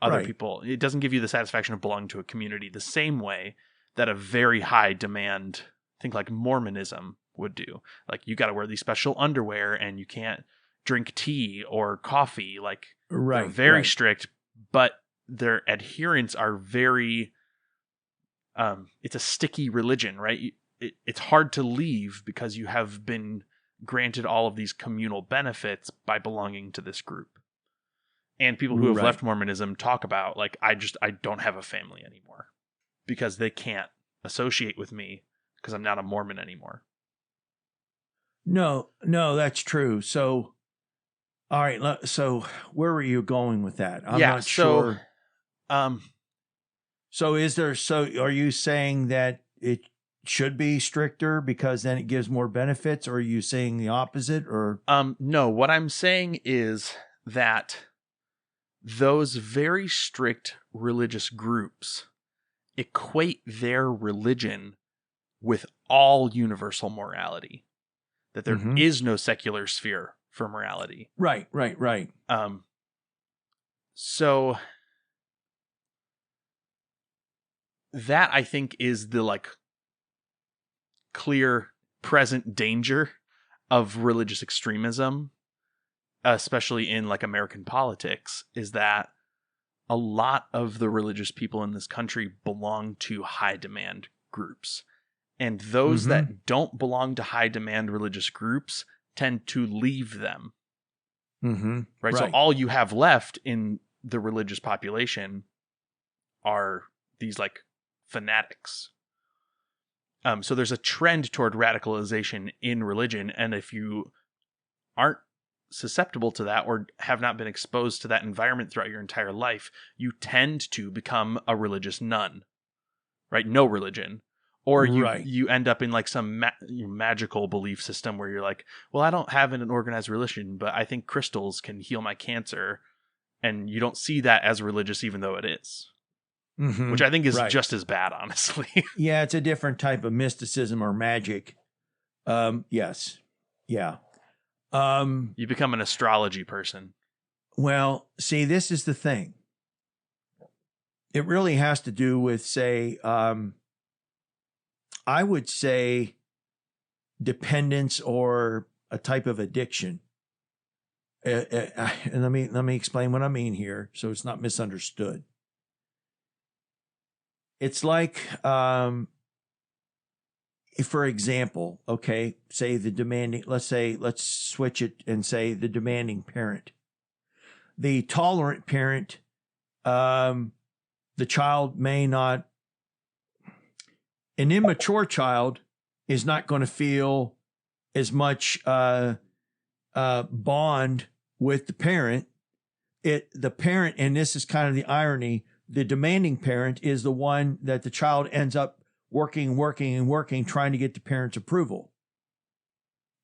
other people, it doesn't give you the satisfaction of belonging to a community the same way that a very high demand, think like Mormonism would do. Like you got to wear these special underwear and you can't drink tea or coffee. Like they're very strict, but their adherents are very, it's a sticky religion, right? It's hard to leave because you have been granted all of these communal benefits by belonging to this group. And people who have left Mormonism talk about like, I don't have a family anymore because they can't associate with me because I'm not a Mormon anymore. No, that's true. So, all right. So where were you going with that? I'm not sure. So are you saying that it should be stricter because then it gives more benefits, or are you saying the opposite, or? No, what I'm saying is that those very strict religious groups equate their religion with all universal morality, that there is no secular sphere for morality. Right. So that I think is the like clear present danger of religious extremism, especially in like American politics, is that a lot of the religious people in this country belong to high demand groups. And those that don't belong to high demand religious groups tend to leave them. Right. So all you have left in the religious population are these like fanatics. So there's a trend toward radicalization in religion. And if you aren't susceptible to that or have not been exposed to that environment throughout your entire life, you tend to become a religious nun, right? No religion. Or you end up in like some magical belief system where you're like, well, I don't have an organized religion, but I think crystals can heal my cancer. And you don't see that as religious, even though it is. Mm-hmm. Which I think is just as bad, honestly. Yeah, it's a different type of mysticism or magic. Yes. Yeah. You become an astrology person. Well, see, this is the thing. It really has to do with, say, I would say dependence or a type of addiction. And let me explain what I mean here so it's not misunderstood. It's like, for example, okay, say let's switch it and say the demanding parent. The tolerant parent, the child may not, an immature child is not going to feel as much bond with the parent. The parent, and this is kind of the irony, the demanding parent is the one that the child ends up working, trying to get the parent's approval.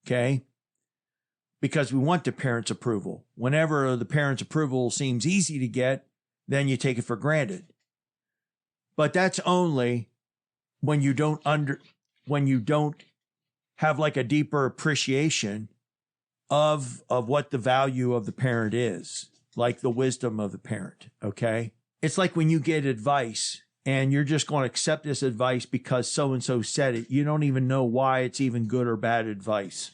Okay? Because we want the parent's approval. Whenever the parent's approval seems easy to get, then you take it for granted. But that's only when you don't have like a deeper appreciation of what the value of the parent is, like the wisdom of the parent, okay? It's like when you get advice and you're just going to accept this advice because so-and-so said it. You don't even know why it's even good or bad advice.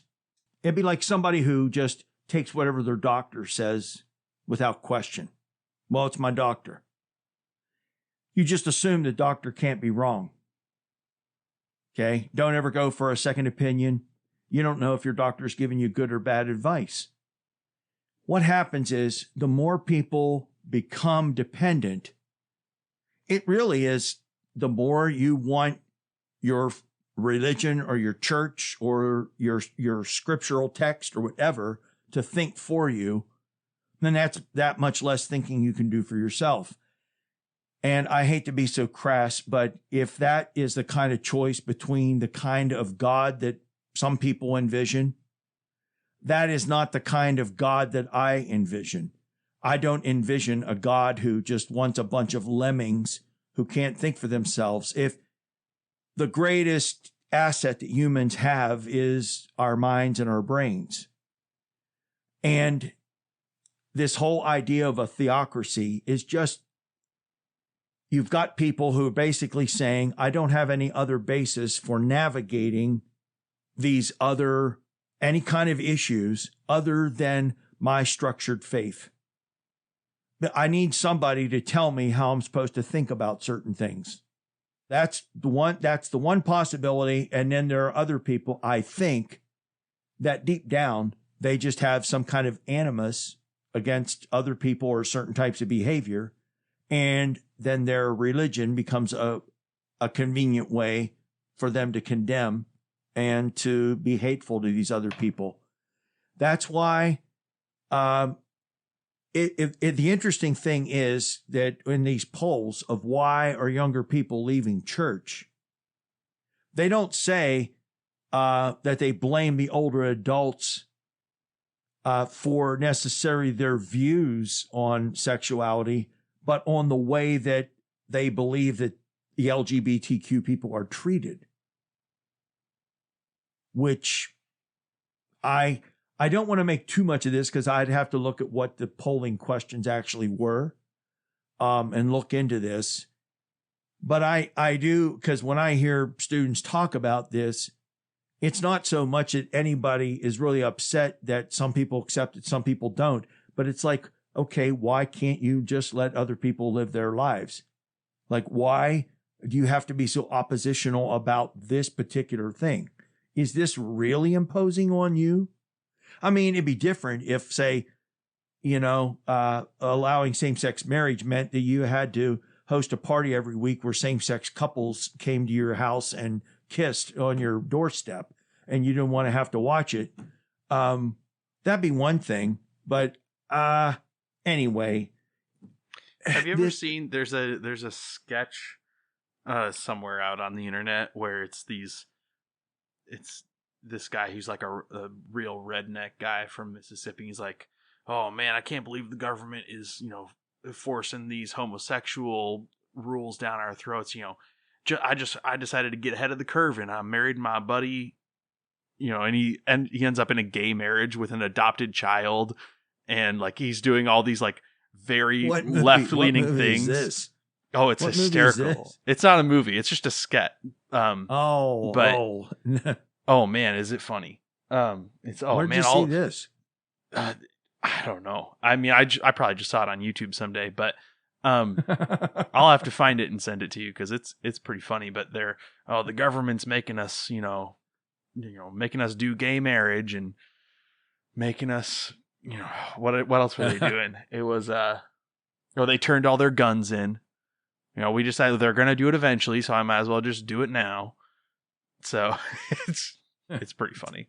It'd be like somebody who just takes whatever their doctor says without question. Well, it's my doctor. You just assume the doctor can't be wrong. Okay? Don't ever go for a second opinion. You don't know if your doctor's giving you good or bad advice. What happens is the more people become dependent, it really is the more you want your religion or your church or your scriptural text or whatever to think for you, then that's that much less thinking you can do for yourself. And I hate to be so crass, but if that is the kind of choice between the kind of God that some people envision, that is not the kind of God that I envision. I don't envision a God who just wants a bunch of lemmings who can't think for themselves. If the greatest asset that humans have is our minds and our brains, and this whole idea of a theocracy is just, you've got people who are basically saying, I don't have any other basis for navigating any kind of issues other than my structured faith. I need somebody to tell me how I'm supposed to think about certain things. That's the one possibility. And then there are other people, I think, that deep down, they just have some kind of animus against other people or certain types of behavior. And then their religion becomes a convenient way for them to condemn and to be hateful to these other people. That's why the interesting thing is that in these polls of why are younger people leaving church, they don't say that they blame the older adults for necessarily their views on sexuality, but on the way that they believe that the LGBTQ people are treated. Which I don't want to make too much of this because I'd have to look at what the polling questions actually were and look into this. But I do, because when I hear students talk about this, it's not so much that anybody is really upset that some people accept it, some people don't. But it's like, okay, why can't you just let other people live their lives? Like, why do you have to be so oppositional about this particular thing? Is this really imposing on you? I mean, it'd be different if, say, allowing same-sex marriage meant that you had to host a party every week where same-sex couples came to your house and kissed on your doorstep and you didn't want to have to watch it. that'd be one thing. But anyway, have you ever seen? There's a sketch somewhere out on the internet where it's this guy who's like a real redneck guy from Mississippi. He's like, oh man, I can't believe the government is, forcing these homosexual rules down our throats. I decided to get ahead of the curve, and I married my buddy, and he ends up in a gay marriage with an adopted child, and like he's doing all these like very left-leaning things. Is this? Oh, it's hysterical. It's not a movie. It's just a sketch. Oh man, is it funny? Where'd you see this? I don't know. I mean, I probably just saw it on YouTube someday, but I'll have to find it and send it to you because it's pretty funny. But the government's making us, making us do gay marriage and making us, what else were they doing? It was they turned all their guns in. We decided they're going to do it eventually, so I might as well just do it now. So it's pretty funny.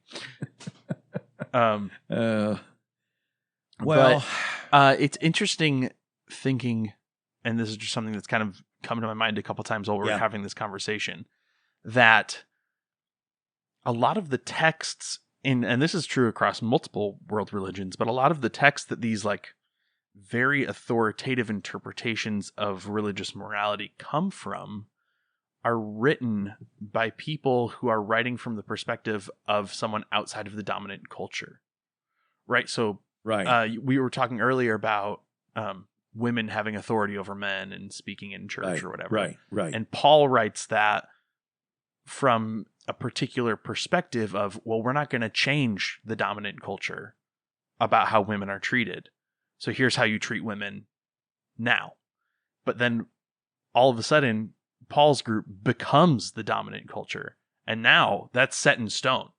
It's interesting thinking, and this is just something that's kind of come to my mind a couple times while we're having this conversation, that a lot of the texts and this is true across multiple world religions, but a lot of the texts that these like very authoritative interpretations of religious morality come from are written by people who are writing from the perspective of someone outside of the dominant culture. Right. So we were talking earlier about women having authority over men and speaking in church or whatever. Right. And Paul writes that from a particular perspective of, well, we're not going to change the dominant culture about how women are treated. So here's how you treat women now. But then all of a sudden, Paul's group becomes the dominant culture. And now that's set in stone,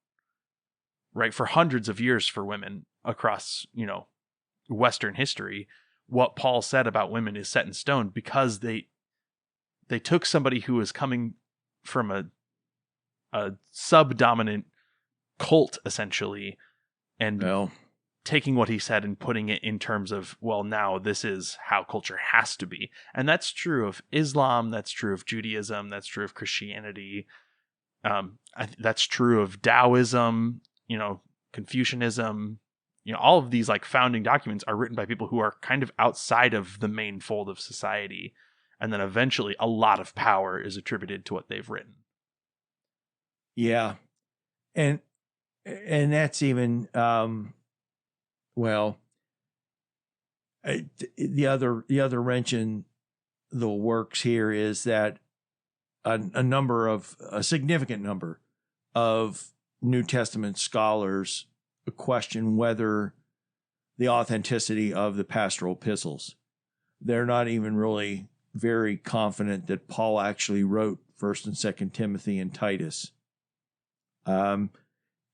right? For hundreds of years for women across, Western history, what Paul said about women is set in stone because they took somebody who was coming from a sub-dominant cult, essentially, and taking what he said and putting it in terms of, well, now this is how culture has to be. And that's true of Islam, that's true of Judaism, that's true of Christianity, that's true of Taoism, Confucianism. All of these like founding documents are written by people who are kind of outside of the main fold of society. And then eventually a lot of power is attributed to what they've written. Yeah. And that's even, the other wrench in the works here is that a significant number of New Testament scholars question whether the authenticity of the pastoral epistles. They're not even really very confident that Paul actually wrote 1st and 2nd Timothy and Titus. And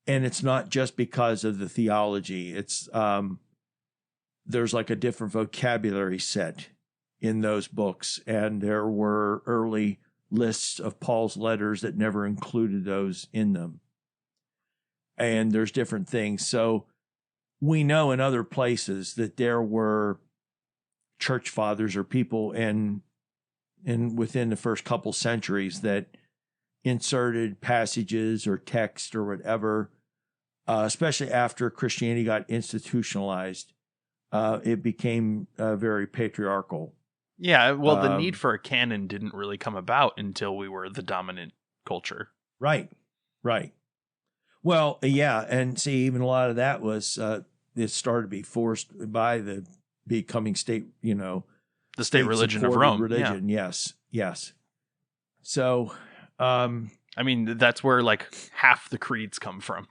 it's not just because of the theology. It's there's like a different vocabulary set in those books, and there were early lists of Paul's letters that never included those in them. And there's different things. So we know in other places that there were church fathers or people in within the first couple centuries that inserted passages or text or whatever, especially after Christianity got institutionalized. It became very patriarchal. Yeah, well, the need for a canon didn't really come about until we were the dominant culture. Right. Well, yeah, and see, even a lot of that was it started to be forced by the becoming state, the state religion of Rome. Religion, yeah. Yes. So, I mean, that's where like half the creeds come from.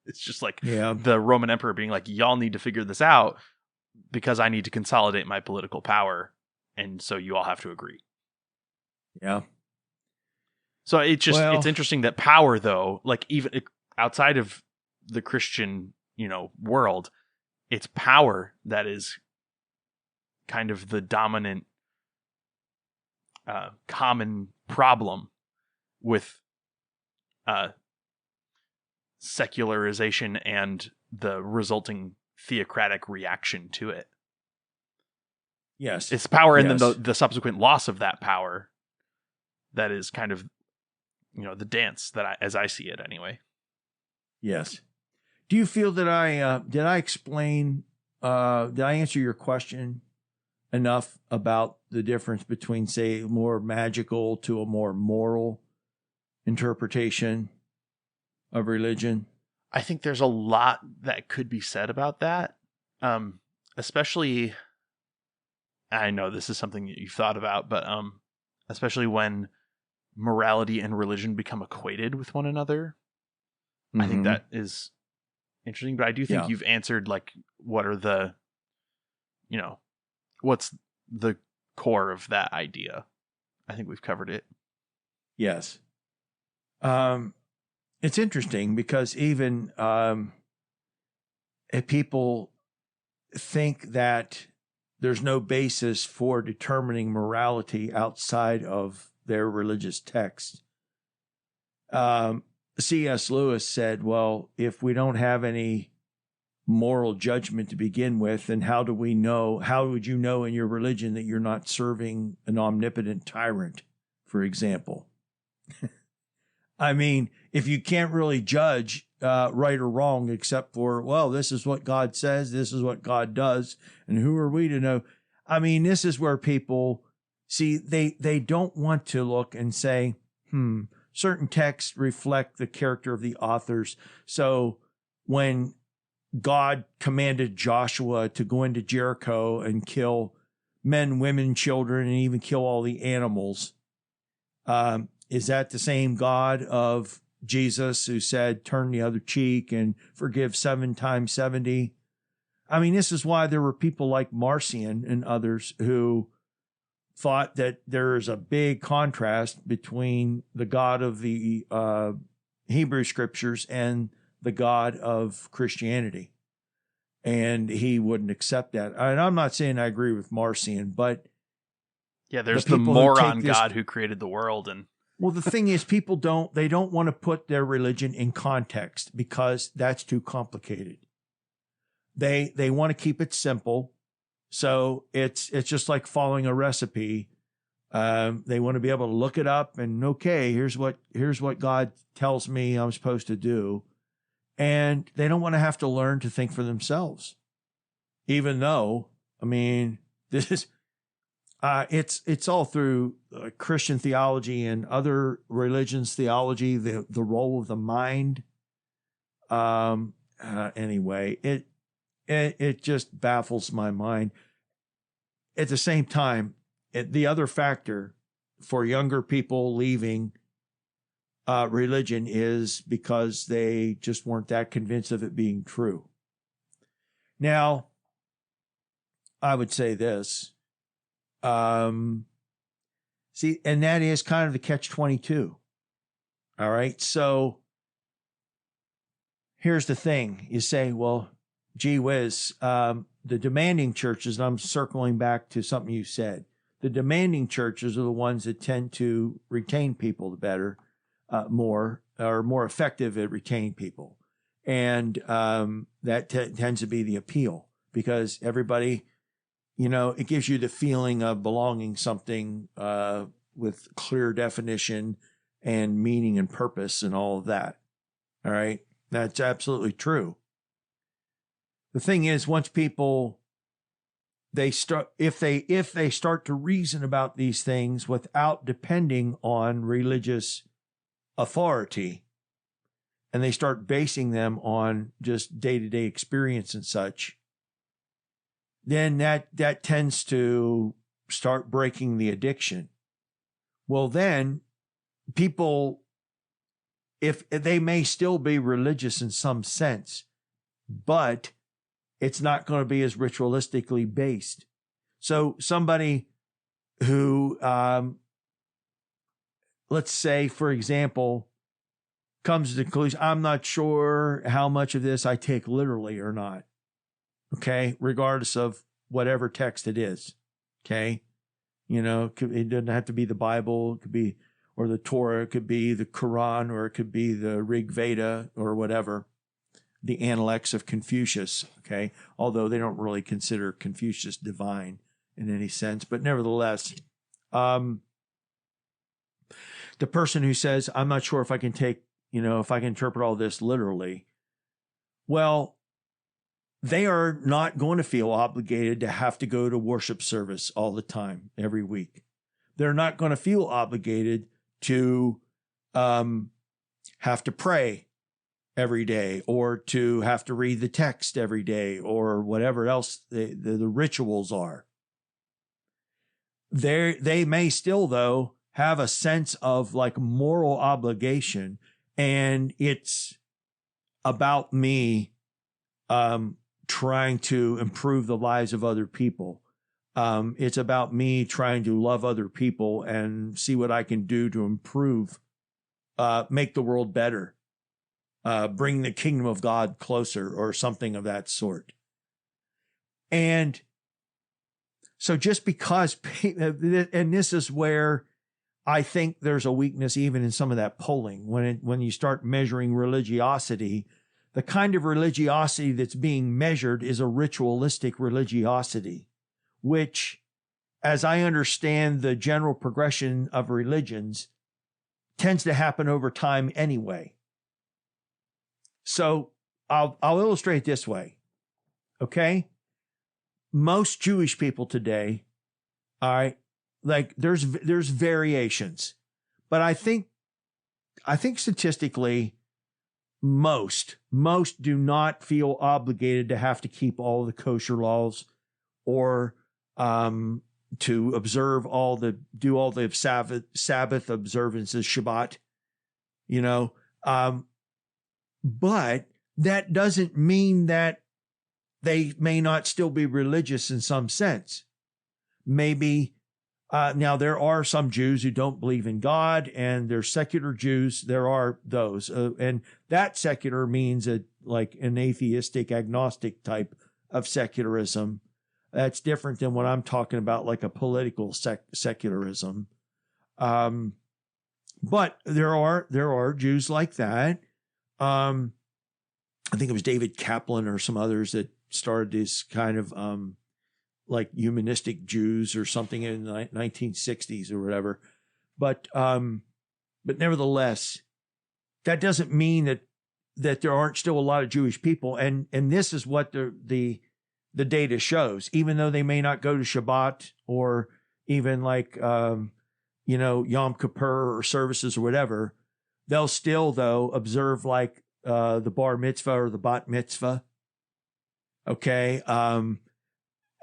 It's just like the Roman emperor being like, y'all need to figure this out because I need to consolidate my political power. And so you all have to agree. Yeah. So it's interesting that power, though, like even outside of the Christian, world, it's power that is kind of the dominant common problem with secularization and the resulting theocratic reaction to it. Yes. It's power, and Yes. then the subsequent loss of that power. That is kind of, the dance as I see it anyway. Yes. Do you feel that did I explain, did I answer your question enough about the difference between, say, more magical to a more moral interpretation of religion? I think there's a lot that could be said about that. Especially, I know this is something that you've thought about, but especially when morality and religion become equated with one another. Mm-hmm. I think that is interesting, but I do think you've answered, like, what are the, what's the core of that idea? I think we've covered it. Yes. It's interesting because even if people think that there's no basis for determining morality outside of their religious text, C.S. Lewis said, well, if we don't have any moral judgment to begin with, then how would you know in your religion that you're not serving an omnipotent tyrant, for example? I mean, if you can't really judge right or wrong except for, well, this is what God says, this is what God does, and who are we to know? I mean, this is where people see they don't want to look and say, certain texts reflect the character of the authors. So when God commanded Joshua to go into Jericho and kill men, women, children, and even kill all the animals, is that the same God of Jesus who said, turn the other cheek and forgive 7 times 70? I mean, this is why there were people like Marcion and others who thought that there is a big contrast between the God of the Hebrew scriptures and the God of Christianity. And he wouldn't accept that. And I'm not saying I agree with Marcion, but yeah, there's the moron God who created the world. And well, the thing is, people don't want to put their religion in context because that's too complicated. They want to keep it simple. So it's just like following a recipe. They want to be able to look it up and, okay, here's what God tells me I'm supposed to do. And they don't want to have to learn to think for themselves. Even though, I mean, this is, it's all through Christian theology and other religions' theology, the role of the mind. Anyway, it just baffles my mind. At the same time, the other factor for younger people leaving religion is because they just weren't that convinced of it being true. Now, I would say this. See, and that is kind of the catch-22. All right. So here's the thing. You say, well, gee whiz, the demanding churches, and I'm circling back to something you said, the demanding churches are the ones that tend to retain people better, more effective at retaining people. And that tends to be the appeal because everybody, it gives you the feeling of belonging something with clear definition and meaning and purpose and all of that. All right. That's absolutely true. The thing is, once people, if they start to reason about these things without depending on religious authority, and they start basing them on just day-to-day experience and such, then that tends to start breaking the addiction. Well, then people, if they may still be religious in some sense, but it's not going to be as ritualistically based. So somebody who, let's say, for example, comes to the conclusion, I'm not sure how much of this I take literally or not. Okay. Regardless of whatever text it is. Okay. It doesn't have to be the Bible. It could be or the Torah. It could be the Quran, or it could be the Rig Veda, or whatever, the Analects of Confucius, okay? Although they don't really consider Confucius divine in any sense. But nevertheless, the person who says, I'm not sure if I can take, if I can interpret all this literally, well, they are not going to feel obligated to have to go to worship service all the time, every week. They're not going to feel obligated to have to pray every day, or to have to read the text every day, or whatever else the rituals are. They may still, though, have a sense of like moral obligation, and it's about me trying to improve the lives of other people. It's about me trying to love other people and see what I can do to improve, make the world better, bring the kingdom of God closer, or something of that sort. And so just because, and this is where I think there's a weakness even in some of that polling, when you start measuring religiosity, the kind of religiosity that's being measured is a ritualistic religiosity, which, as I understand the general progression of religions, tends to happen over time anyway. So I'll illustrate this way, okay? Most Jewish people today, all right, like there's variations, but I think statistically, most do not feel obligated to have to keep all the kosher laws, or to observe do all the Sabbath observances, Shabbat, but that doesn't mean that they may not still be religious in some sense. Maybe now there are some Jews who don't believe in God, and there's secular Jews. There are those, and that secular means like an atheistic, agnostic type of secularism. That's different than what I'm talking about, like a political secularism. But there are Jews like that. I think it was David Kaplan or some others that started this kind of like humanistic Jews or something in the 1960s or whatever. But nevertheless, that doesn't mean that there aren't still a lot of Jewish people. And this is what the data shows, even though they may not go to Shabbat, or even like, Yom Kippur or services or whatever, they'll still, though, observe like the bar mitzvah or the bat mitzvah. Okay.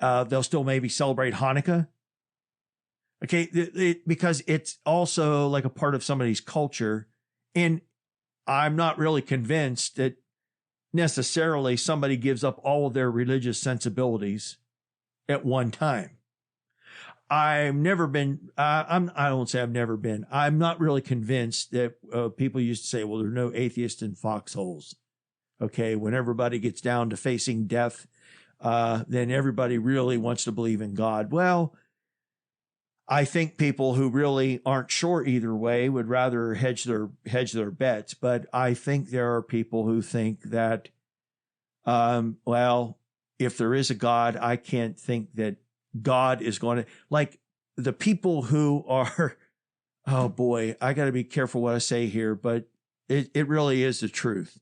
They'll still maybe celebrate Hanukkah. Okay. Because it's also like a part of somebody's culture. And I'm not really convinced that necessarily somebody gives up all of their religious sensibilities at one time. I've never been, I don't say I've never been, I'm not really convinced that people used to say, well, there are no atheists in foxholes. Okay. When everybody gets down to facing death, then everybody really wants to believe in God. Well, I think people who really aren't sure either way would rather hedge their bets. But I think there are people who think that, well, if there is a God, I can't think that God is going to, like the people who are, oh boy, I got to be careful what I say here, but it really is the truth.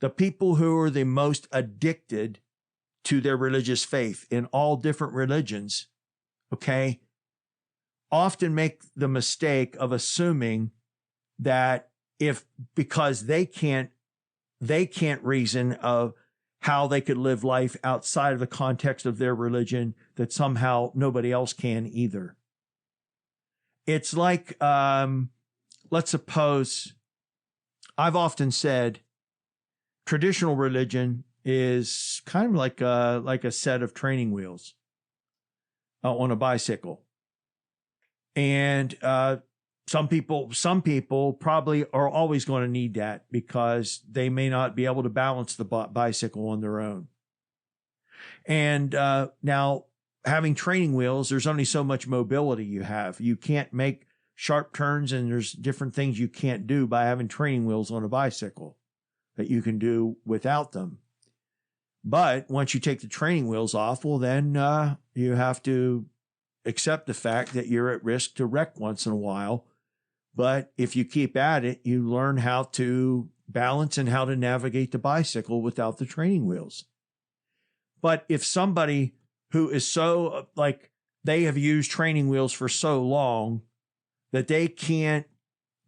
The people who are the most addicted to their religious faith in all different religions, okay, often make the mistake of assuming that because they can't reason of how they could live life outside of the context of their religion, that somehow nobody else can either. It's like, let's suppose, I've often said traditional religion is kind of like a set of training wheels on a bicycle. And some people probably are always going to need that because they may not be able to balance the bicycle on their own. And now having training wheels, there's only so much mobility you have. You can't make sharp turns and there's different things you can't do by having training wheels on a bicycle that you can do without them. But once you take the training wheels off, well, then you have to accept the fact that you're at risk to wreck once in a while. But if you keep at it, you learn how to balance and how to navigate the bicycle without the training wheels. But if somebody who is so like they have used training wheels for so long that they can't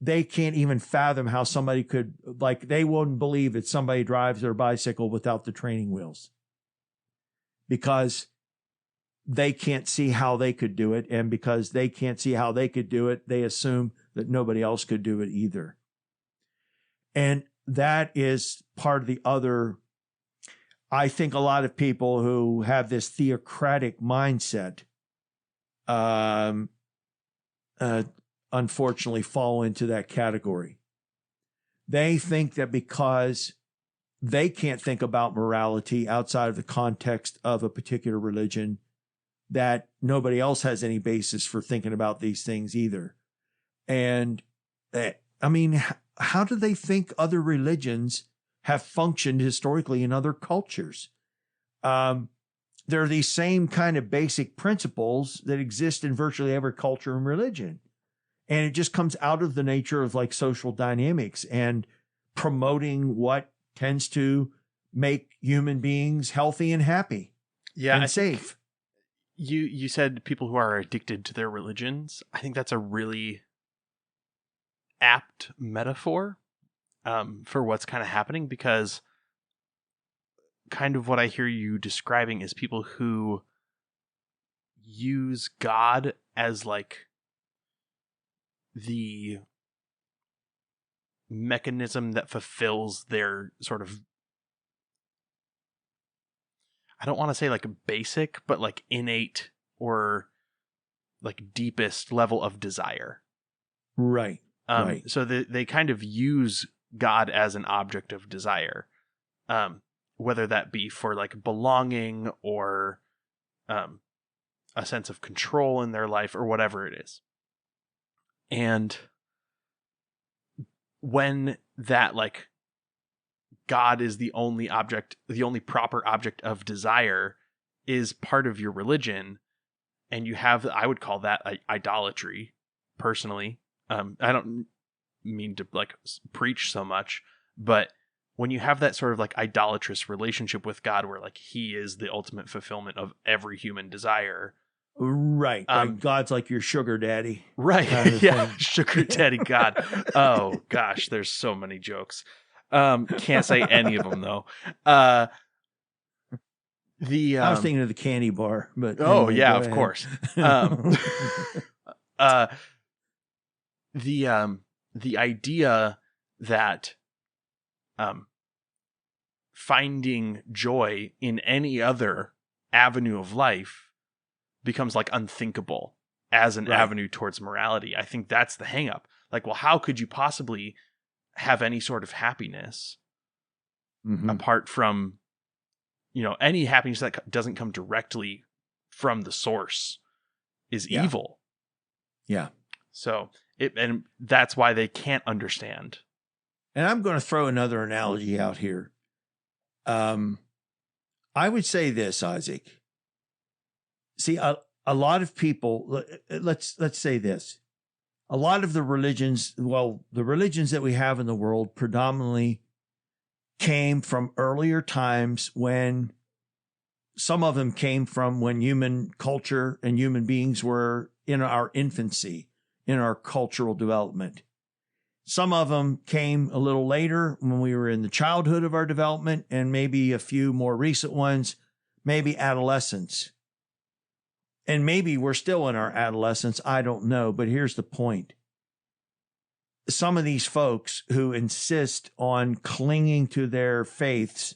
even fathom how somebody could, like, they wouldn't believe that somebody drives their bicycle without the training wheels because they can't see how they could do it. And because they can't see how they could do it, they assume that nobody else could do it either. And that is part of the other. I think a lot of people who have this theocratic mindset, unfortunately fall into that category. They think that because they can't think about morality outside of the context of a particular religion, that nobody else has any basis for thinking about these things either. And I mean, how do they think other religions have functioned historically in other cultures? There are these same kind of basic principles that exist in virtually every culture and religion. And it just comes out of the nature of like social dynamics and promoting what tends to make human beings healthy and happy and safe. You said people who are addicted to their religions. I think that's a really apt metaphor for what's kind of happening, because kind of what I hear you describing is people who use God as like the mechanism that fulfills their sort of, I don't want to say like basic, but like innate or like deepest level of desire. Right. Right. So they kind of use God as an object of desire, whether that be for like belonging or a sense of control in their life or whatever it is. And when that like God is the only object, the only proper object of desire is part of your religion, and you have, I would call that idolatry personally. I don't mean to like preach so much, but when you have that sort of like idolatrous relationship with God where like he is the ultimate fulfillment of every human desire. Right. God's like your sugar daddy. Right. Kind of Yeah. thing. Sugar daddy God. Oh gosh, there's so many jokes. Can't say any of them though. I was thinking of the candy bar, but oh anyway, yeah, go of ahead. course. The idea that finding joy in any other avenue of life becomes like unthinkable as an avenue towards morality. I think that's the hang up. Like, well, how could you possibly have any sort of happiness apart from, you know, any happiness that doesn't come directly from the source is evil. Yeah. So and that's why they can't understand. And I'm going to throw another analogy out here. I would say this, Isaac. See, a lot of people, let's say this. A lot of the religions that we have in the world predominantly came from earlier times when some of them came from when human culture and human beings were in our infancy, in our cultural development. Some of them came a little later when we were in the childhood of our development, and maybe a few more recent ones, maybe adolescence. And maybe we're still in our adolescence. I don't know. But here's the point. Some of these folks who insist on clinging to their faiths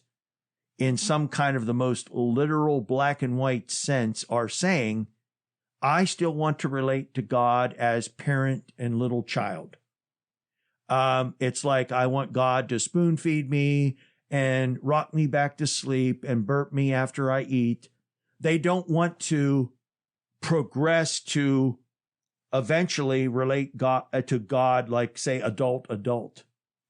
in some kind of the most literal black and white sense are saying, I still want to relate to God as parent and little child. It's like I want God to spoon feed me and rock me back to sleep and burp me after I eat. They don't want to progress to eventually relate God to God, like say adult.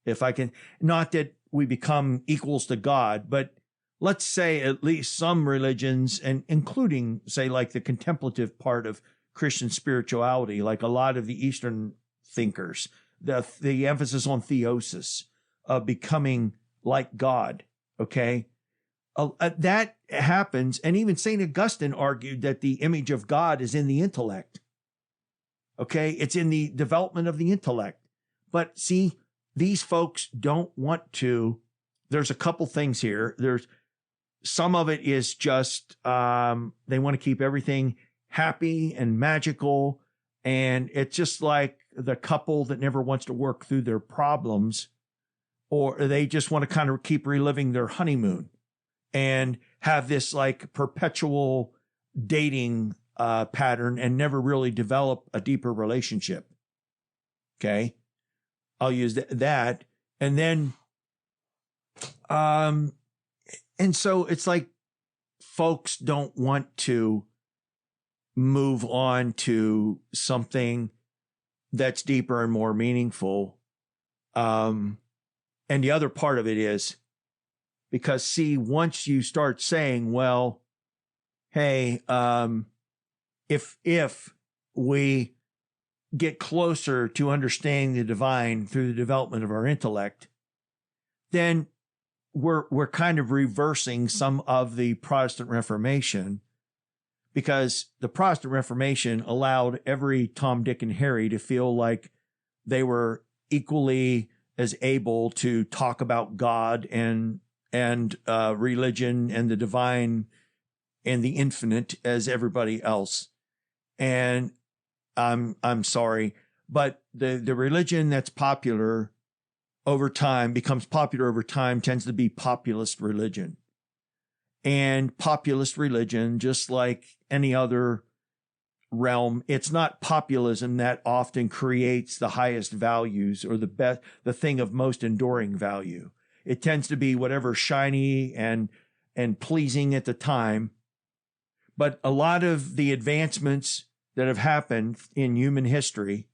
If I can, not that we become equals to God, but let's say at least some religions, and including say like the contemplative part of Christian spirituality, like a lot of the Eastern thinkers, the emphasis on theosis, of becoming like God. Okay. That happens. And even St. Augustine argued that the image of God is in the intellect. Okay. It's in the development of the intellect. But see, these folks don't want to. There's a couple things here. There's some of it is just they want to keep everything happy and magical. And it's just like the couple that never wants to work through their problems, or they just want to kind of keep reliving their honeymoon and have this like perpetual dating pattern and never really develop a deeper relationship. Okay. I'll use that. And then, and so it's like folks don't want to move on to something that's deeper and more meaningful. And the other part of it is because, see, once you start saying, well, hey, if we get closer to understanding the divine through the development of our intellect, then we're kind of reversing some of the Protestant Reformation, because the Protestant Reformation allowed every Tom, Dick, and Harry to feel like they were equally as able to talk about God and religion and the divine and the infinite as everybody else. And I'm sorry, but the religion that's popular over time, becomes popular over time, tends to be populist religion. And populist religion, just like any other realm, it's not populism that often creates the highest values or the thing of most enduring value. It tends to be whatever shiny and pleasing at the time. But a lot of the advancements that have happened in human history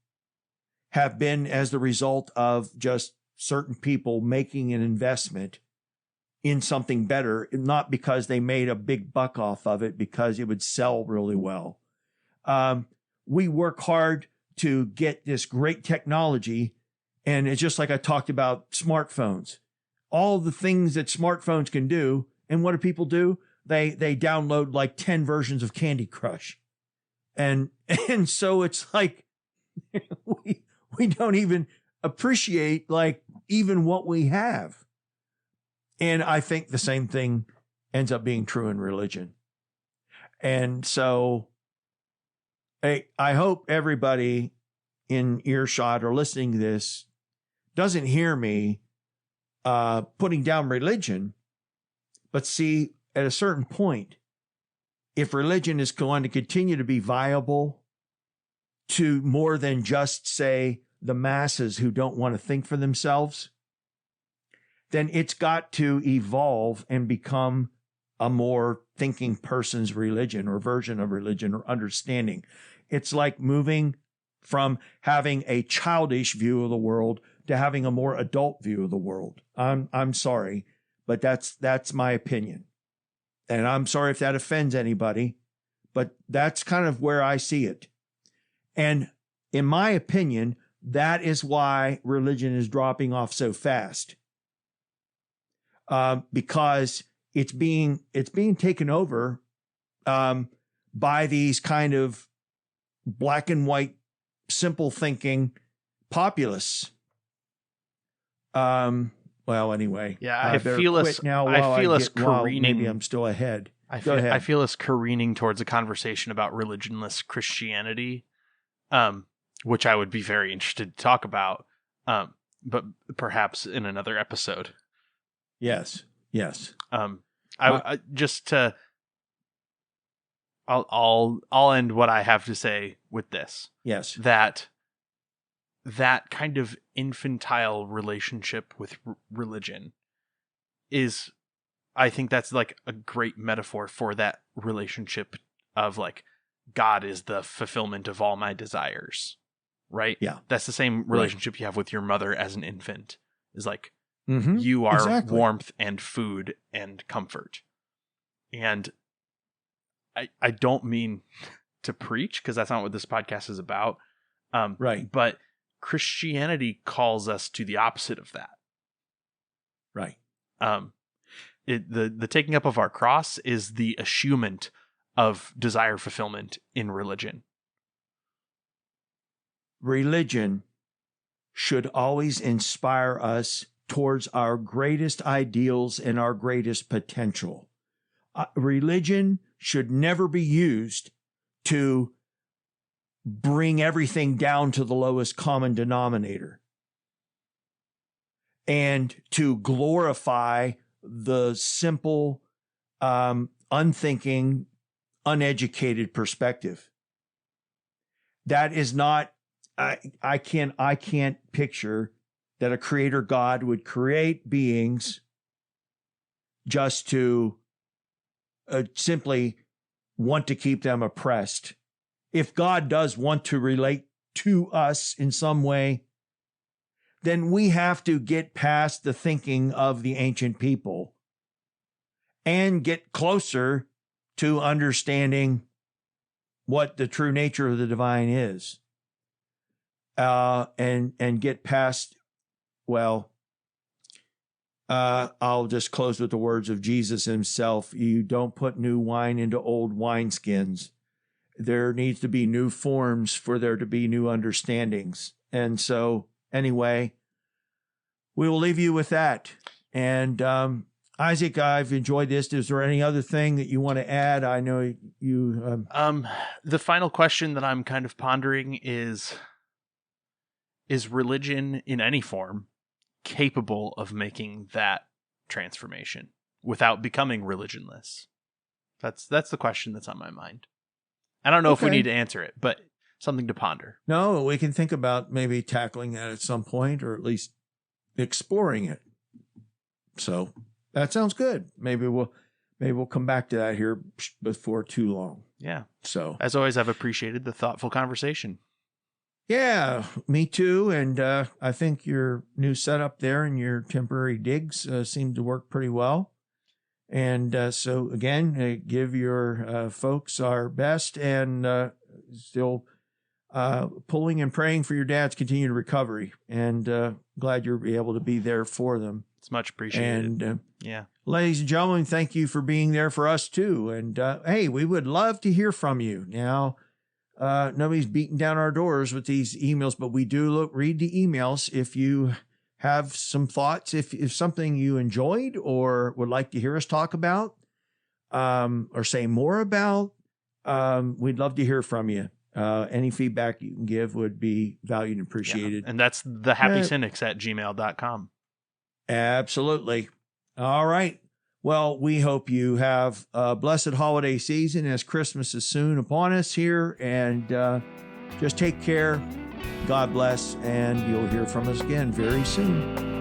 have been as the result of just certain people making an investment in something better, not because they made a big buck off of it, because it would sell really well. We work hard to get this great technology, and it's just like I talked about smartphones. All the things that smartphones can do, and what do people do? They download like 10 versions of Candy Crush. And so it's like we don't even appreciate like even what we have. And I think the same thing ends up being true in religion. And so I hope everybody in earshot or listening to this doesn't hear me putting down religion, but see, at a certain point, if religion is going to continue to be viable to more than just, say, the masses who don't want to think for themselves, then it's got to evolve and become a more thinking person's religion or version of religion or understanding. It's like moving from having a childish view of the world to having a more adult view of the world. I'm sorry, but that's my opinion. And I'm sorry if that offends anybody, but that's kind of where I see it. And in my opinion, that is why religion is dropping off so fast. Because it's being taken over by these kind of black and white, simple thinking populists. Well, anyway, yeah, I feel us now. I feel us careening. Maybe I'm still ahead. Go ahead. I feel us careening towards a conversation about religionless Christianity, which I would be very interested to talk about, but perhaps in another episode. Yes. I just to. I'll end what I have to say with this. Yes. That kind of infantile relationship with religion is, I think that's like a great metaphor for that relationship of like God is the fulfillment of all my desires, right? Yeah. That's the same relationship you have with your mother as an infant. Is like, Mm-hmm. you are Exactly. warmth and food and comfort. And I don't mean to preach, because that's not what this podcast is about. Right. But Christianity calls us to the opposite of that. Right. The taking up of our cross is the eschewment of desire fulfillment in religion. Religion should always inspire us towards our greatest ideals and our greatest potential. Religion should never be used to bring everything down to the lowest common denominator and to glorify the simple, unthinking, uneducated perspective. That is not, I can't picture that a creator God would create beings just to simply want to keep them oppressed. If God does want to relate to us in some way, then we have to get past the thinking of the ancient people and get closer to understanding what the true nature of the divine is. And get past, I'll just close with the words of Jesus himself. You don't put new wine into old wineskins. There needs to be new forms for there to be new understandings. And so, anyway, we will leave you with that. And Isaac, I've enjoyed this. Is there any other thing that you want to add? I know you... The final question that I'm kind of pondering is religion in any form capable of making that transformation without becoming religionless? That's the question that's on my mind. I don't know if we need to answer it, but something to ponder. No, we can think about maybe tackling that at some point, or at least exploring it. So that sounds good. Maybe we'll come back to that here before too long. Yeah. So as always, I've appreciated the thoughtful conversation. Yeah, me too. And I think your new setup there and your temporary digs seem to work pretty well. And so, again, give your folks our best, and still pulling and praying for your dad's continued recovery. And glad you'll be able to be there for them. It's much appreciated. And yeah. Ladies and gentlemen, thank you for being there for us too. And hey, we would love to hear from you. Now, nobody's beating down our doors with these emails, but we do read the emails. If you have some thoughts, if something you enjoyed or would like to hear us talk about, or say more about, we'd love to hear from you. Any feedback you can give would be valued and appreciated. Yeah. And that's the Happy Cynics at gmail.com. Absolutely. All right. Well, we hope you have a blessed holiday season as Christmas is soon upon us here. And just take care. God bless. And you'll hear from us again very soon.